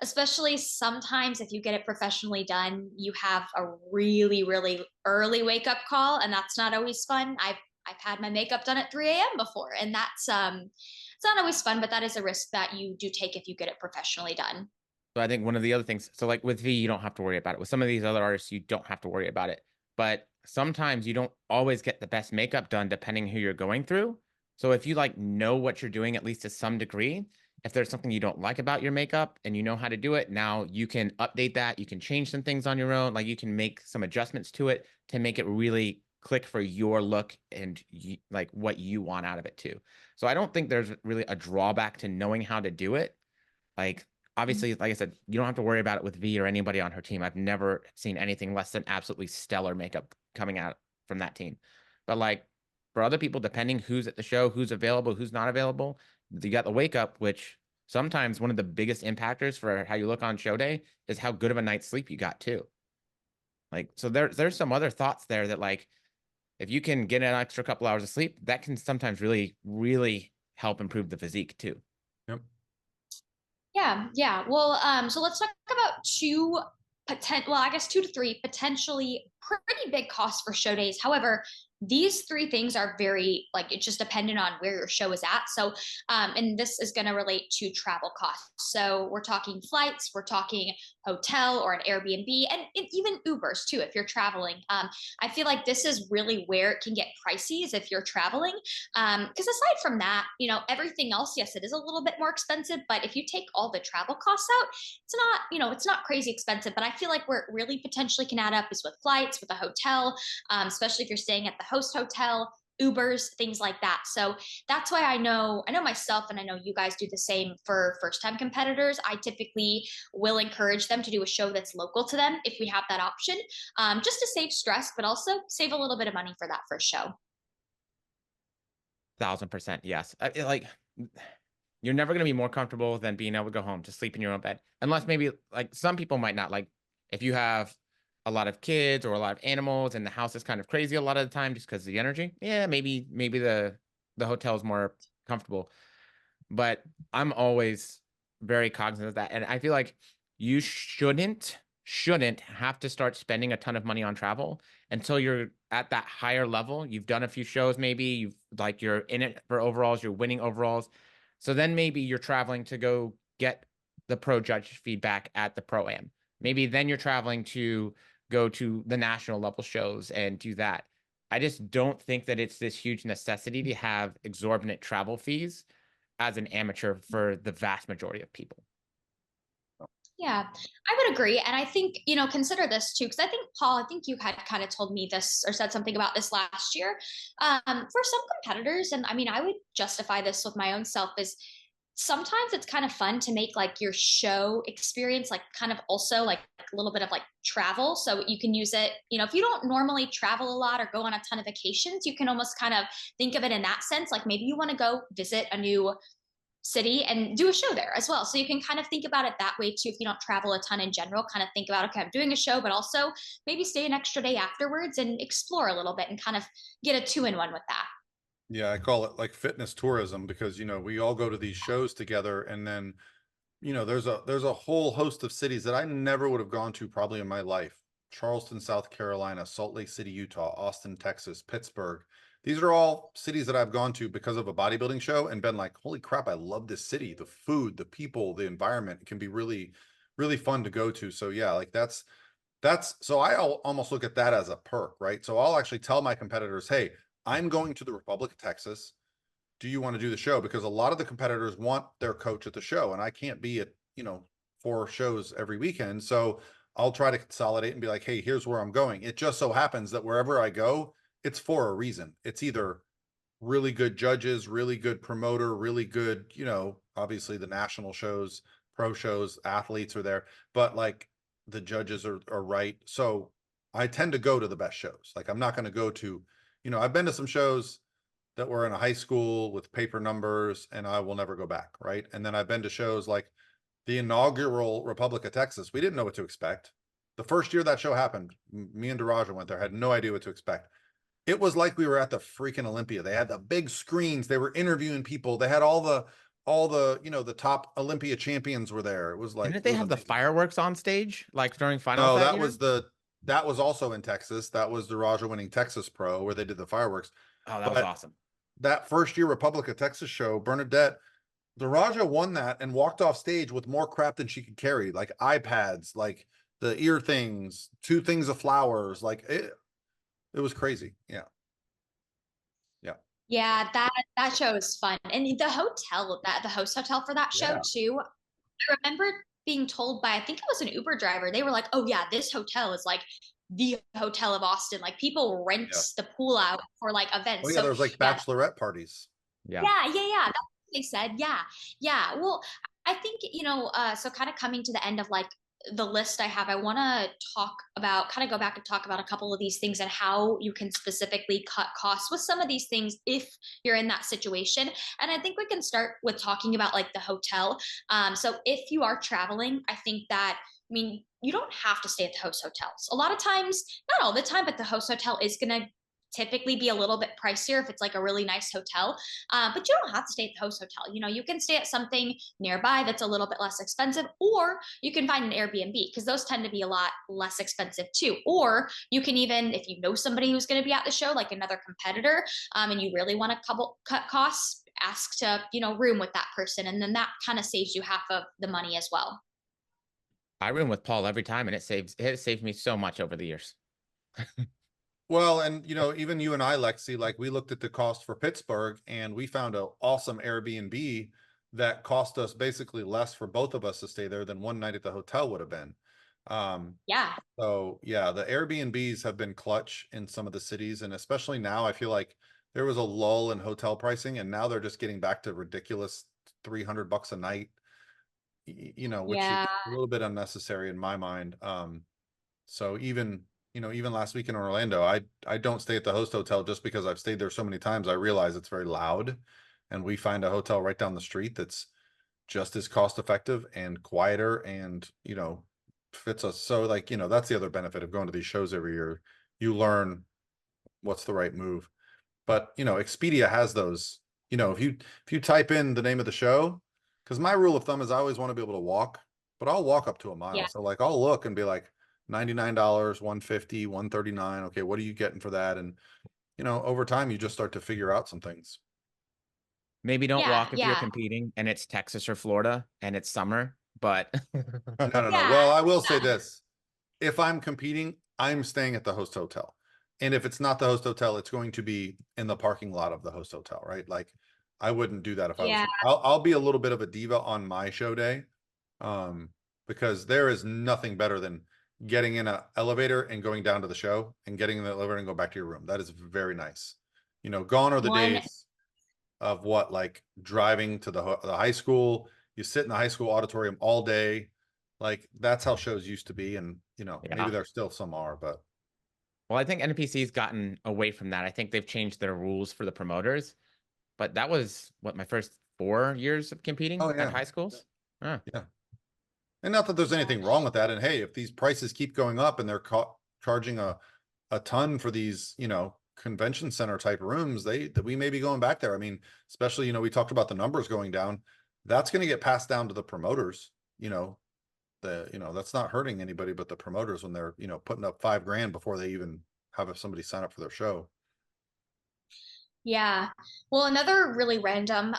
Especially sometimes if you get it professionally done, you have a really, really early wake up call, and that's not always fun. I've had my makeup done at 3 a.m. before, and that's it's not always fun, but that is a risk that you do take if you get it professionally done. So I think one of the other things, so like with V, you don't have to worry about it. With some of these other artists, you don't have to worry about it. But sometimes you don't always get the best makeup done depending who you're going through. So if you like know what you're doing, at least to some degree, if there's something you don't like about your makeup and you know how to do it, now you can update that. You can change some things on your own. Like you can make some adjustments to it to make it really click for your look and like what you want out of it too. So I don't think there's really a drawback to knowing how to do it. Like obviously, like I said, you don't have to worry about it with V or anybody on her team. I've never seen anything less than absolutely stellar makeup coming out from that team. But like for other people, depending who's at the show, who's available, who's not available, you got the wake up, which sometimes one of the biggest impactors for how you look on show day is how good of a night's sleep you got too. Like, so there's some other thoughts there that like, if you can get an extra couple hours of sleep, that can sometimes really, really help improve the physique too. Yep. Yeah. Well, so let's talk about I guess 2 to 3 potentially pretty big costs for show days. However, these 3 things are very like it's just dependent on where your show is at. So, and this is going to relate to travel costs. So we're talking flights, we're talking hotel or an Airbnb, and even Ubers too if you're traveling. I feel like this is really where it can get pricey is if you're traveling. Because aside from that, everything else, yes, it is a little bit more expensive. But if you take all the travel costs out, it's not crazy expensive. But I feel like where it really potentially can add up is with flights, with a hotel, especially if you're staying at the host hotel, Ubers, things like that. So that's why I know myself, and I know you guys do the same for first time competitors. I typically will encourage them to do a show that's local to them if we have that option, just to save stress, but also save a little bit of money for that first show. 1000%. Yes. Like you're never going to be more comfortable than being able to go home to sleep in your own bed. Unless maybe like some people might not like if you have a lot of kids or a lot of animals and the house is kind of crazy a lot of the time just because of the energy. Yeah, maybe the hotel is more comfortable. But I'm always very cognizant of that. And I feel like you shouldn't have to start spending a ton of money on travel until you're at that higher level. You've done a few shows, maybe you're in it for overalls, you're winning overalls. So then maybe you're traveling to go get the pro judge feedback at the pro-am. Maybe then you're traveling to go to the national level shows and do that. I just don't think that it's this huge necessity to have exorbitant travel fees as an amateur for the vast majority of people. Yeah, I would agree. And I think, consider this too, because I think, Paul, I think you had kind of told me this or said something about this last year. For some competitors, and I mean, I would justify this with my own self, is sometimes it's kind of fun to make like your show experience like kind of also like a little bit of like travel. So you can use it, if you don't normally travel a lot or go on a ton of vacations, you can almost kind of think of it in that sense. Like maybe you want to go visit a new city and do a show there as well. So you can kind of think about it that way too. If you don't travel a ton in general, kind of think about, okay, I'm doing a show, but also maybe stay an extra day afterwards and explore a little bit and kind of get a 2-in-1 with that. Yeah, I call it like fitness tourism because we all go to these shows together, and then there's a whole host of cities that I never would have gone to probably in my life. Charleston, South Carolina, Salt Lake City, Utah, Austin, Texas, Pittsburgh. These are all cities that I've gone to because of a bodybuilding show and been like, holy crap, I love this city. The food, the people, the environment, it can be really, really fun to go to. So yeah, like that's so I'll almost look at that as a perk, right? So I'll actually tell my competitors, hey, I'm going to the Republic of Texas. Do you want to do the show? Because a lot of the competitors want their coach at the show, and I can't be at 4 shows every weekend. So I'll try to consolidate and be like, hey, here's where I'm going. It just so happens that wherever I go, it's for a reason. It's either really good judges, really good promoter, really good, obviously the national shows, pro shows, athletes are there, but like the judges are right. So I tend to go to the best shows. Like I'm not going to go to, I've been to some shows that were in a high school with paper numbers and I will never go back. Right. And then I've been to shows like the inaugural Republic of Texas. We didn't know what to expect. The first year that show happened, me and Daraja went there, had no idea what to expect. It was like we were at the freaking Olympia. They had the big screens. They were interviewing people. They had all the the top Olympia champions were there. It was like, didn't they have the fireworks on stage like during finals? No, that year? that was also in Texas. That was Daraja winning Texas Pro where they did the fireworks. Oh, that was awesome. That first year Republic of Texas show, Bernadette, Daraja won that and walked off stage with more crap than she could carry, like iPads, like the ear things, 2 things of flowers, like it was crazy. Yeah. Yeah, that show is fun. And the hotel, that the host hotel for that show Yeah. too. I remember being told by, I think it was an Uber driver, they were like, "Oh yeah, this hotel is like the hotel of Austin. Like people rent Yeah. the pool out for like Oh events." yeah, So there's like yeah, bachelorette parties. Yeah. yeah. That's what they said. Yeah. Yeah. Well, I think, so kind of coming to the end of like the list I have, I want to talk about, kind of go back and talk about a couple of these things and how you can specifically cut costs with some of these things if you're in that situation. And I think we can start with talking about like the hotel. So if you are traveling, I think that, I mean, you don't have to stay at the host hotels. A lot of times, not all the time, but the host hotel is going to typically be a little bit pricier if it's like a really nice hotel. But you don't have to stay at the host hotel. You can stay at something nearby that's a little bit less expensive, or you can find an Airbnb because those tend to be a lot less expensive too. Or you can even, if you know somebody who's going to be at the show, like another competitor, and you really want to cut costs, ask to, room with that person. And then that kind of saves you half of the money as well. I room with Paul every time, and it saved me so much over the years. Well, and even you and I, Lexi, like we looked at the cost for Pittsburgh and we found an awesome Airbnb that cost us basically less for both of us to stay there than one night at the hotel would have been. Yeah. So yeah, the Airbnbs have been clutch in some of the cities, and especially now, I feel like there was a lull in hotel pricing, and now they're just getting back to ridiculous $300 a night, which is Yeah. a little bit unnecessary in my mind. So even last week in Orlando, I don't stay at the host hotel just because I've stayed there so many times. I realize it's very loud, and we find a hotel right down the street that's just as cost effective and quieter and fits us. So like, that's the other benefit of going to these shows every year. You learn what's the right move. But Expedia has those, if you type in the name of the show, because my rule of thumb is I always want to be able to walk, but I'll walk up to a mile. Yeah. So like I'll look and be like $99, 150, 139. Okay, what are you getting for that? And over time you just start to figure out some things. Maybe don't Yeah. walk if you're Yeah. competing and it's Texas or Florida and it's summer, but No. Yeah. Well, I will say this. If I'm competing, I'm staying at the host hotel. And if it's not the host hotel, it's going to be in the parking lot of the host hotel, right? Like I wouldn't do that if I was, Yeah. I'll be a little bit of a diva on my show day. Because there is nothing better than getting in an elevator and going down to the show and getting in the elevator and go back to your room. That is very nice. Gone are the One. days of like driving to the high school. You sit in the high school auditorium all day. Like that's how shows used to be. And, maybe yeah. there still some are, but. Well, I think NPC's gotten away from that. I think they've changed their rules for the promoters, but that was what my first 4 years of competing Oh, at yeah. high schools. Yeah. And not that there's anything wrong with that. And hey, if these prices keep going up and they're charging a ton for these, convention center type rooms, we may be going back there. I mean, especially, we talked about the numbers going down. That's going to get passed down to the promoters, that's not hurting anybody but the promoters when they're, putting up $5,000 before they even have somebody sign up for their show. Yeah. Well, another really random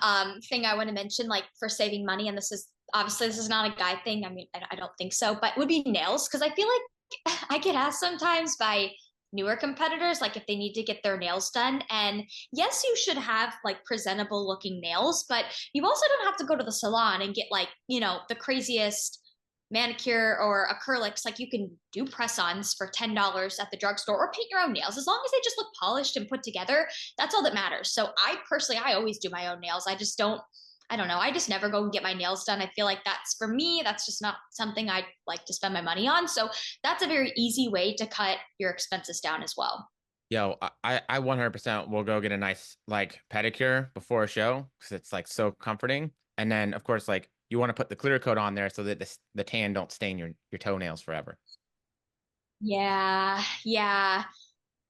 thing I want to mention, like for saving money, and this is not a guy thing. I mean, I don't think so, but would be nails. Because I feel like I get asked sometimes by newer competitors, like if they need to get their nails done. And yes, you should have like presentable looking nails, but you also don't have to go to the salon and get like, the craziest manicure or acrylics. Like you can do press-ons for $10 at the drugstore or paint your own nails. As long as they just look polished and put together, that's all that matters. So I always do my own nails. I don't know. I just never go and get my nails done. I feel like that's, for me, that's just not something I like to spend my money on. So that's a very easy way to cut your expenses down as well. Yo, I 100% will go get a nice like pedicure before a show because it's like so comforting. And then of course, like you want to put the clear coat on there so that the tan don't stain your toenails forever. Yeah. Yeah.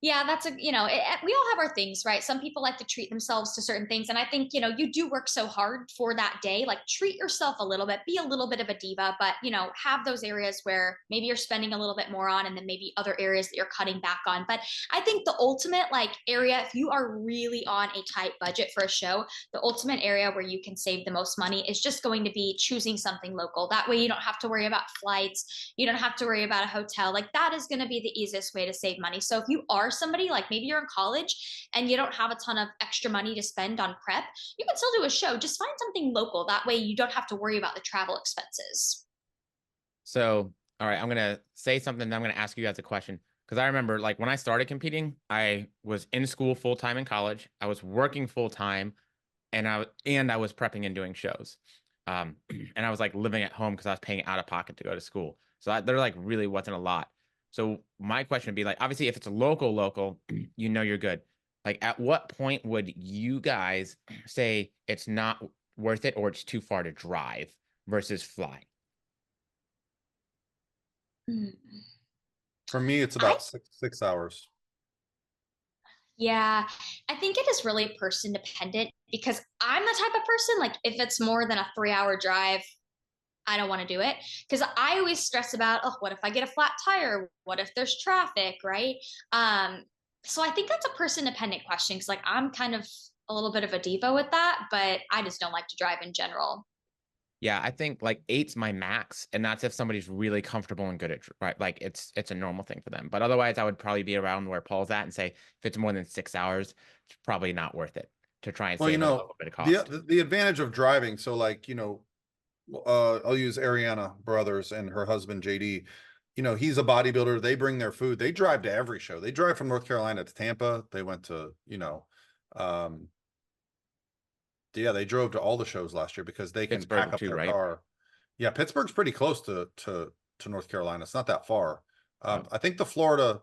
Yeah, that's we all have our things, right? Some people like to treat themselves to certain things. And I think, you do work so hard for that day, like treat yourself a little bit, be a little bit of a diva, but, have those areas where maybe you're spending a little bit more on, and then maybe other areas that you're cutting back on. But I think the ultimate like area, if you are really on a tight budget for a show, the ultimate area where you can save the most money is just going to be choosing something local. That way you don't have to worry about flights. You don't have to worry about a hotel. Like that is going to be the easiest way to save money. So if you are somebody, like maybe you're in college and you don't have a ton of extra money to spend on prep, you can still do a show. Just find something local. That way you don't have to worry about the travel expenses. So, all right, I'm going to say something, then I'm going to ask you guys a question. Because I remember, like, when I started competing, I was in school full time in college. I was working full time, and I was prepping and doing shows. And I was like living at home because I was paying out of pocket to go to school. So there like really wasn't a lot. So my question would be like, obviously, if it's a local, you know you're good. Like, at what point would you guys say it's not worth it or it's too far to drive versus fly? For me, it's about 6 hours. Yeah, I think it is really person dependent because I'm the type of person, like if it's more than a 3 hour drive, I don't want to do it because I always stress about, oh, what if I get a flat tire? What if there's traffic, right? So I think that's a person dependent question because like I'm kind of a little bit of a diva with that, but I just don't like to drive in general. Yeah, I think like 8's my max, and that's if somebody's really comfortable and good at right. Like it's a normal thing for them. But otherwise, I would probably be around where Paul's at and say if it's more than 6 hours, it's probably not worth it to try and Well, save a little bit of cost. the advantage of driving, so like, I'll use Ariana Brothers and her husband JD. He's a bodybuilder. They bring their food. They drive to every show. They drive from North Carolina to Tampa. They went to, um, yeah, they drove to all the shows last year because they can Pittsburgh pack up too, their right? car. Yeah, Pittsburgh's pretty close to North Carolina. It's not that far. Oh. I think the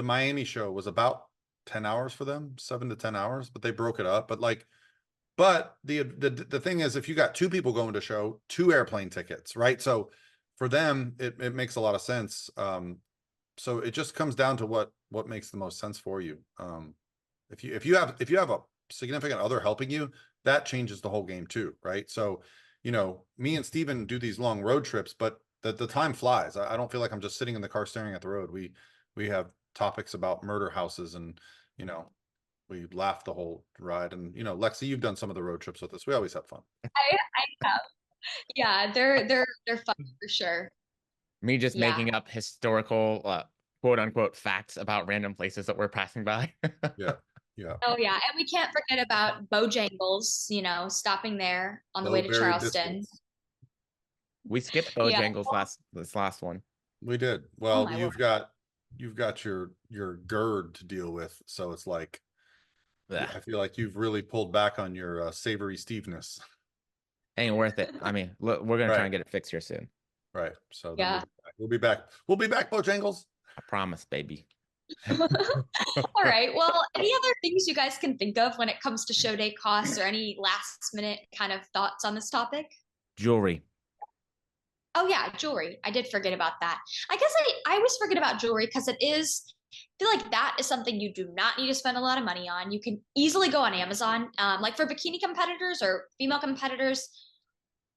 Miami show was about 10 hours for them, 7 to 10 hours, but they broke it up. But the thing is, if you got two people going to show, 2 airplane tickets, right? So for them, it makes a lot of sense. So it just comes down to what makes the most sense for you. If you have a significant other helping you, that changes the whole game too, right? So, me and Steven do these long road trips, but the time flies. I don't feel like I'm just sitting in the car staring at the road. We have topics about murder houses and, we laugh the whole ride. And, Lexie, you've done some of the road trips with us. We always have fun. I have. Yeah, they're fun for sure. Me just Yeah. making up historical quote unquote facts about random places that we're passing by. Yeah. Yeah. Oh yeah, and we can't forget about Bojangles, stopping there on the way to Blueberry Charleston. biscuits. We skipped Yeah. Bojangles this last one. We did. Oh Well, my you've word. got your GERD to deal with, so it's like Ugh, I feel like you've really pulled back on your savory Steveness. ain't worth it. I mean, look, we're gonna try Right. and get it fixed here soon. Right. So then Yeah. we'll be back. We'll be back, Bojangles. I promise, baby. All right. Well, any other things you guys can think of when it comes to show day costs or any last minute kind of thoughts on this topic? Jewelry. Oh yeah, jewelry. I did forget about that. I guess I always forget about jewelry because I feel like that is something you do not need to spend a lot of money on. You can easily go on Amazon. Like for bikini competitors or female competitors,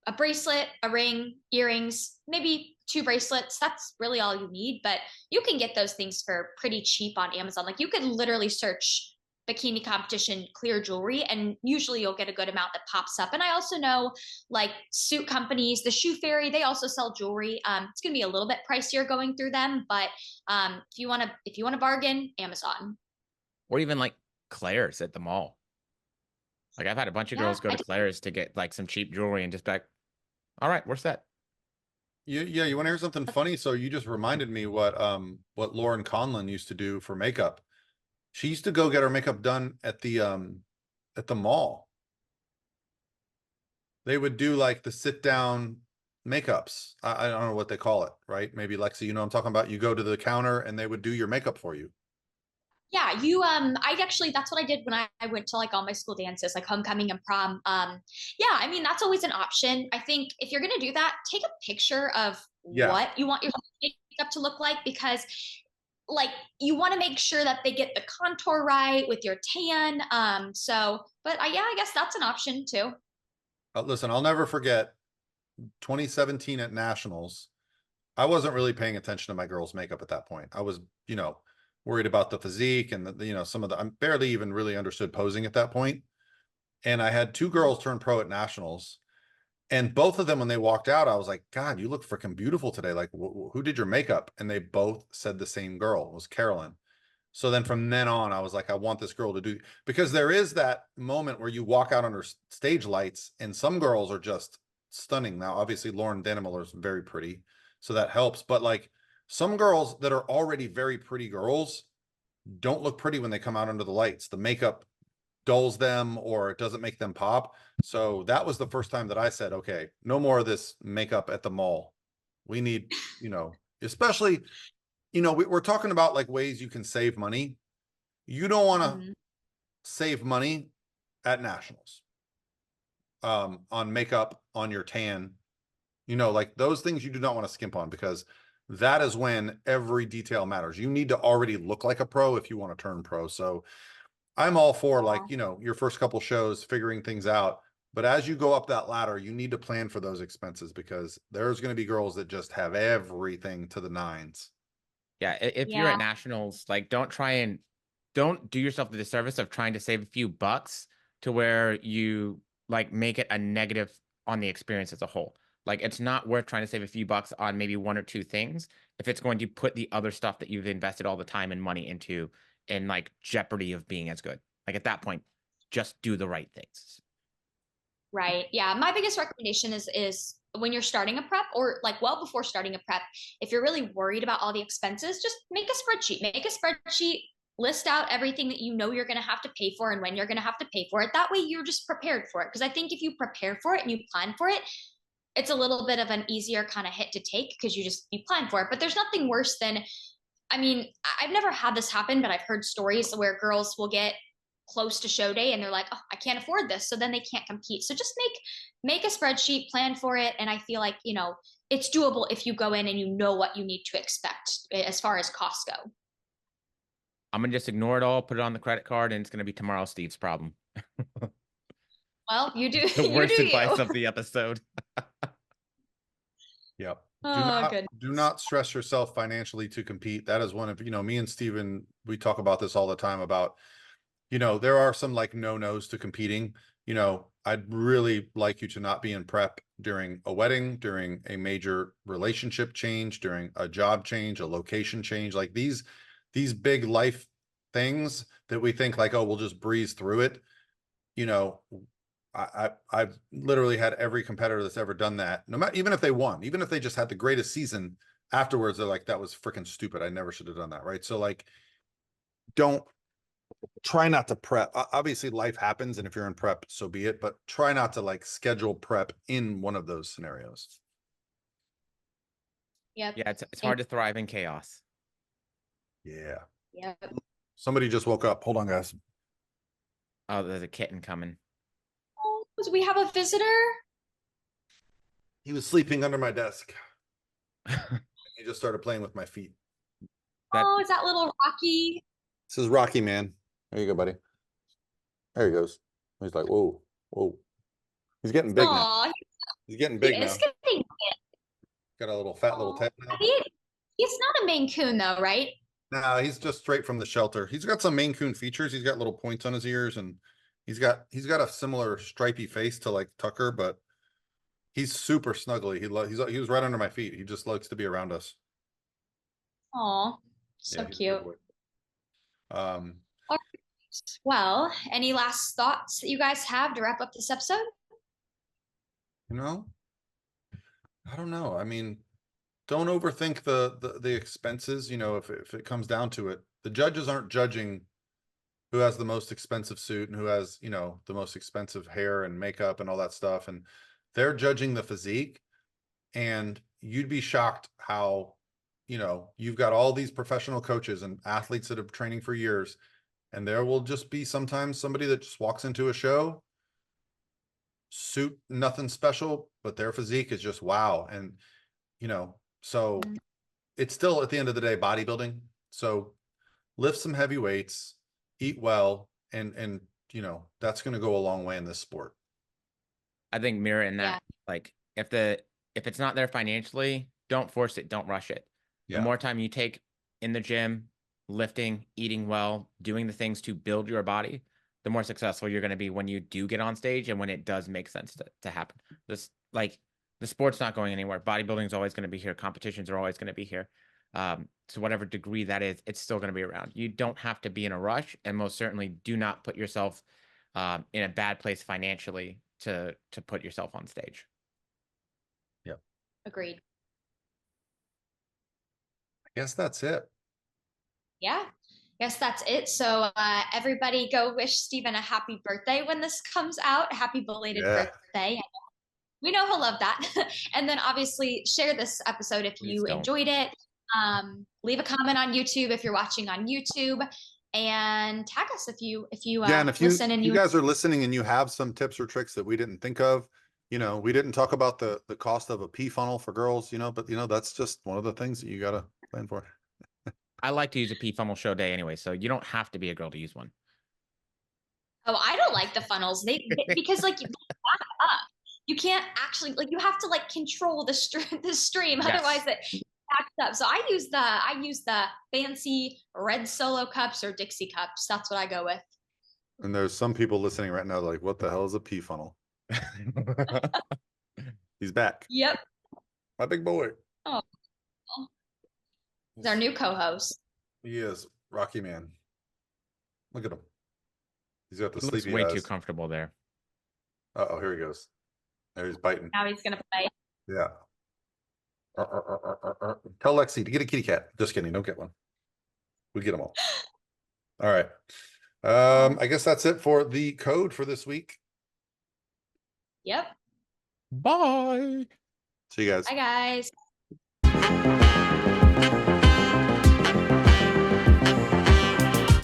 a bracelet, a ring, earrings, maybe 2 bracelets. That's really all you need. But you can get those things for pretty cheap on Amazon. Like you could literally search bikini competition clear jewelry and usually you'll get a good amount that pops up. And I also know like suit companies, the Shoe Fairy, they also sell jewelry. It's going to be a little bit pricier going through them, but if you want to bargain, Amazon. Or even like Claire's at the mall. Like I've had a bunch of girls go to Claire's to get like some cheap jewelry and just back. All right, we're set. Yeah, you want to hear something funny? So you just reminded me what Lauren Conlon used to do for makeup. She used to go get her makeup done at the mall. They would do like the sit down makeups. I don't know what they call it, right? Maybe Lexie, you know what I'm talking about? You go to the counter and they would do your makeup for you. Yeah, I actually, that's what I did when I went to like all my school dances, like homecoming and prom. Yeah, I mean, that's always an option. I think if you're going to do that, take a picture of what you want your makeup to look like, because like you want to make sure that they get the contour right with your tan. But yeah, I guess that's an option too. Listen, I'll never forget 2017 at Nationals. I wasn't really paying attention to my girls' makeup at that point. I was, worried about the physique and some of I barely even really understood posing at that point. And I had 2 girls turn pro at Nationals, and both of them, when they walked out, I was like, God, you look freaking beautiful today. Like, who did your makeup? And they both said the same girl. It was Carolyn. So then from then on, I was like, I want this girl to do, because there is that moment where you walk out under stage lights and some girls are just stunning. Now, obviously Lauren Dannemiller is very pretty, so that helps. But like some girls that are already very pretty girls don't look pretty when they come out under the lights. The makeup dulls them or it doesn't make them pop. So that was the first time that I said, okay, no more of this makeup at the mall. We need, especially, we're talking about like ways you can save money. You don't want to save money at nationals, on makeup, on your tan, like those things you do not want to skimp on, because that is when every detail matters. You need to already look like a pro if you want to turn pro. So I'm all for like, your first couple shows, figuring things out. But as you go up that ladder, you need to plan for those expenses, because there's going to be girls that just have everything to the nines. Yeah. If you're at nationals, like don't do yourself the disservice of trying to save a few bucks to where you like make it a negative on the experience as a whole. Like it's not worth trying to save a few bucks on maybe one or two things if it's going to put the other stuff that you've invested all the time and money into in like jeopardy of being as good. Like at that point, just do the right things. Right. Yeah. My biggest recommendation is when you're starting a prep, or like well before starting a prep, if you're really worried about all the expenses, just make a spreadsheet. Make a spreadsheet, list out everything that you know you're going to have to pay for and when you're going to have to pay for it. That way you're just prepared for it. Because I think if you prepare for it and you plan for it, it's a little bit of an easier kind of hit to take because you plan for it. But there's nothing worse than, I mean, I've never had this happen, but I've heard stories where girls will get close to show day and they're like, oh, I can't afford this. So then they can't compete. So just make a spreadsheet, plan for it. And I feel like, it's doable if you go in and you know what you need to expect as far as costs go. I'm going to just ignore it all, put it on the credit card, and it's going to be tomorrow Steve's problem. Well, you do the worst you advice of the episode. Yep. Oh, do not stress yourself financially to compete. That is one of, me and Steven, we talk about this all the time about, there are some like no-nos to competing. I'd really like you to not be in prep during a wedding, during a major relationship change, during a job change, a location change, like these big life things that we think like, oh, we'll just breeze through it. I've literally had every competitor that's ever done that, no matter, even if they won, even if they just had the greatest season afterwards, they're like, that was freaking stupid. I never should have done that. Right. So like, try not to prep. Obviously life happens. And if you're in prep, so be it, but try not to like schedule prep in one of those scenarios. Yep. Yeah. It's hard to thrive in chaos. Yeah. Yep. Somebody just woke up. Hold on, guys. Oh, there's a kitten coming. Oh, do we have a visitor? He was sleeping under my desk. He just started playing with my feet. Oh, is that little Rocky? This is Rocky, man. There you go, buddy. There he goes. He's like, whoa, whoa. He's getting big now. He's getting big now. Getting Got a little fat little tail now. He's not a Maine Coon though, right? No, he's just straight from the shelter. He's got some Maine Coon features. He's got little points on his ears, and he's got a similar stripy face to like Tucker, but he's super snuggly. He was right under my feet. He just likes to be around us. Oh, so cute. All right. Well, any last thoughts that you guys have to wrap up this episode? I don't know. I mean, don't overthink the expenses. If it comes down to it, the judges aren't judging who has the most expensive suit and who has, the most expensive hair and makeup and all that stuff. And they're judging the physique. And you'd be shocked how, you've got all these professional coaches and athletes that have been training for years. And there will just be sometimes somebody that just walks into a show, suit, nothing special, but their physique is just wow. And, so it's still at the end of the day, bodybuilding. So lift some heavy weights, eat well, and that's going to go a long way in this sport. I think mirroring that, like if it's not there financially, don't force it. Don't rush it. Yeah. The more time you take in the gym, lifting, eating well, doing the things to build your body, the more successful you're going to be when you do get on stage and when it does make sense to happen. The sport's not going anywhere. Bodybuilding is always going to be here. Competitions are always going to be here. to whatever degree that is, it's still going to be around. You don't have to be in a rush, and most certainly do not put yourself in a bad place financially to put yourself on stage. Yep. Agreed. I guess that's it. Yeah. Guess that's it. So everybody go wish Stephen a happy birthday when this comes out. Happy belated birthday. We know he'll love that. And then obviously share this episode if you enjoyed it. Leave a comment on YouTube if you're watching on YouTube, and tag us if you and if you listen and you guys are listening and you have some tips or tricks that we didn't think of. We didn't talk about the cost of a pee funnel for girls, but that's just one of the things that you got to plan for. I like to use a pee funnel show day anyway, so you don't have to be a girl to use one. Oh, I don't like the funnels. Because like you back up. You can't actually you have to control the stream, yes. Otherwise it backs up. So I use the fancy red Solo cups or Dixie cups. That's what I go with. And there's some people listening right now like, what the hell is a pee funnel? He's back. Yep. My big boy. Oh. He's our new co-host. He is. Rocky Man. Look at him. He's got the sleepy way eyes. Too comfortable there. Uh-oh, here he goes. There he's biting. Now he's gonna play. Yeah. Tell Lexie to get a kitty cat. Just kidding. Don't get one. We get them all. All right. I guess that's it for the code for this week. Yep. Bye. See you guys. Bye, guys.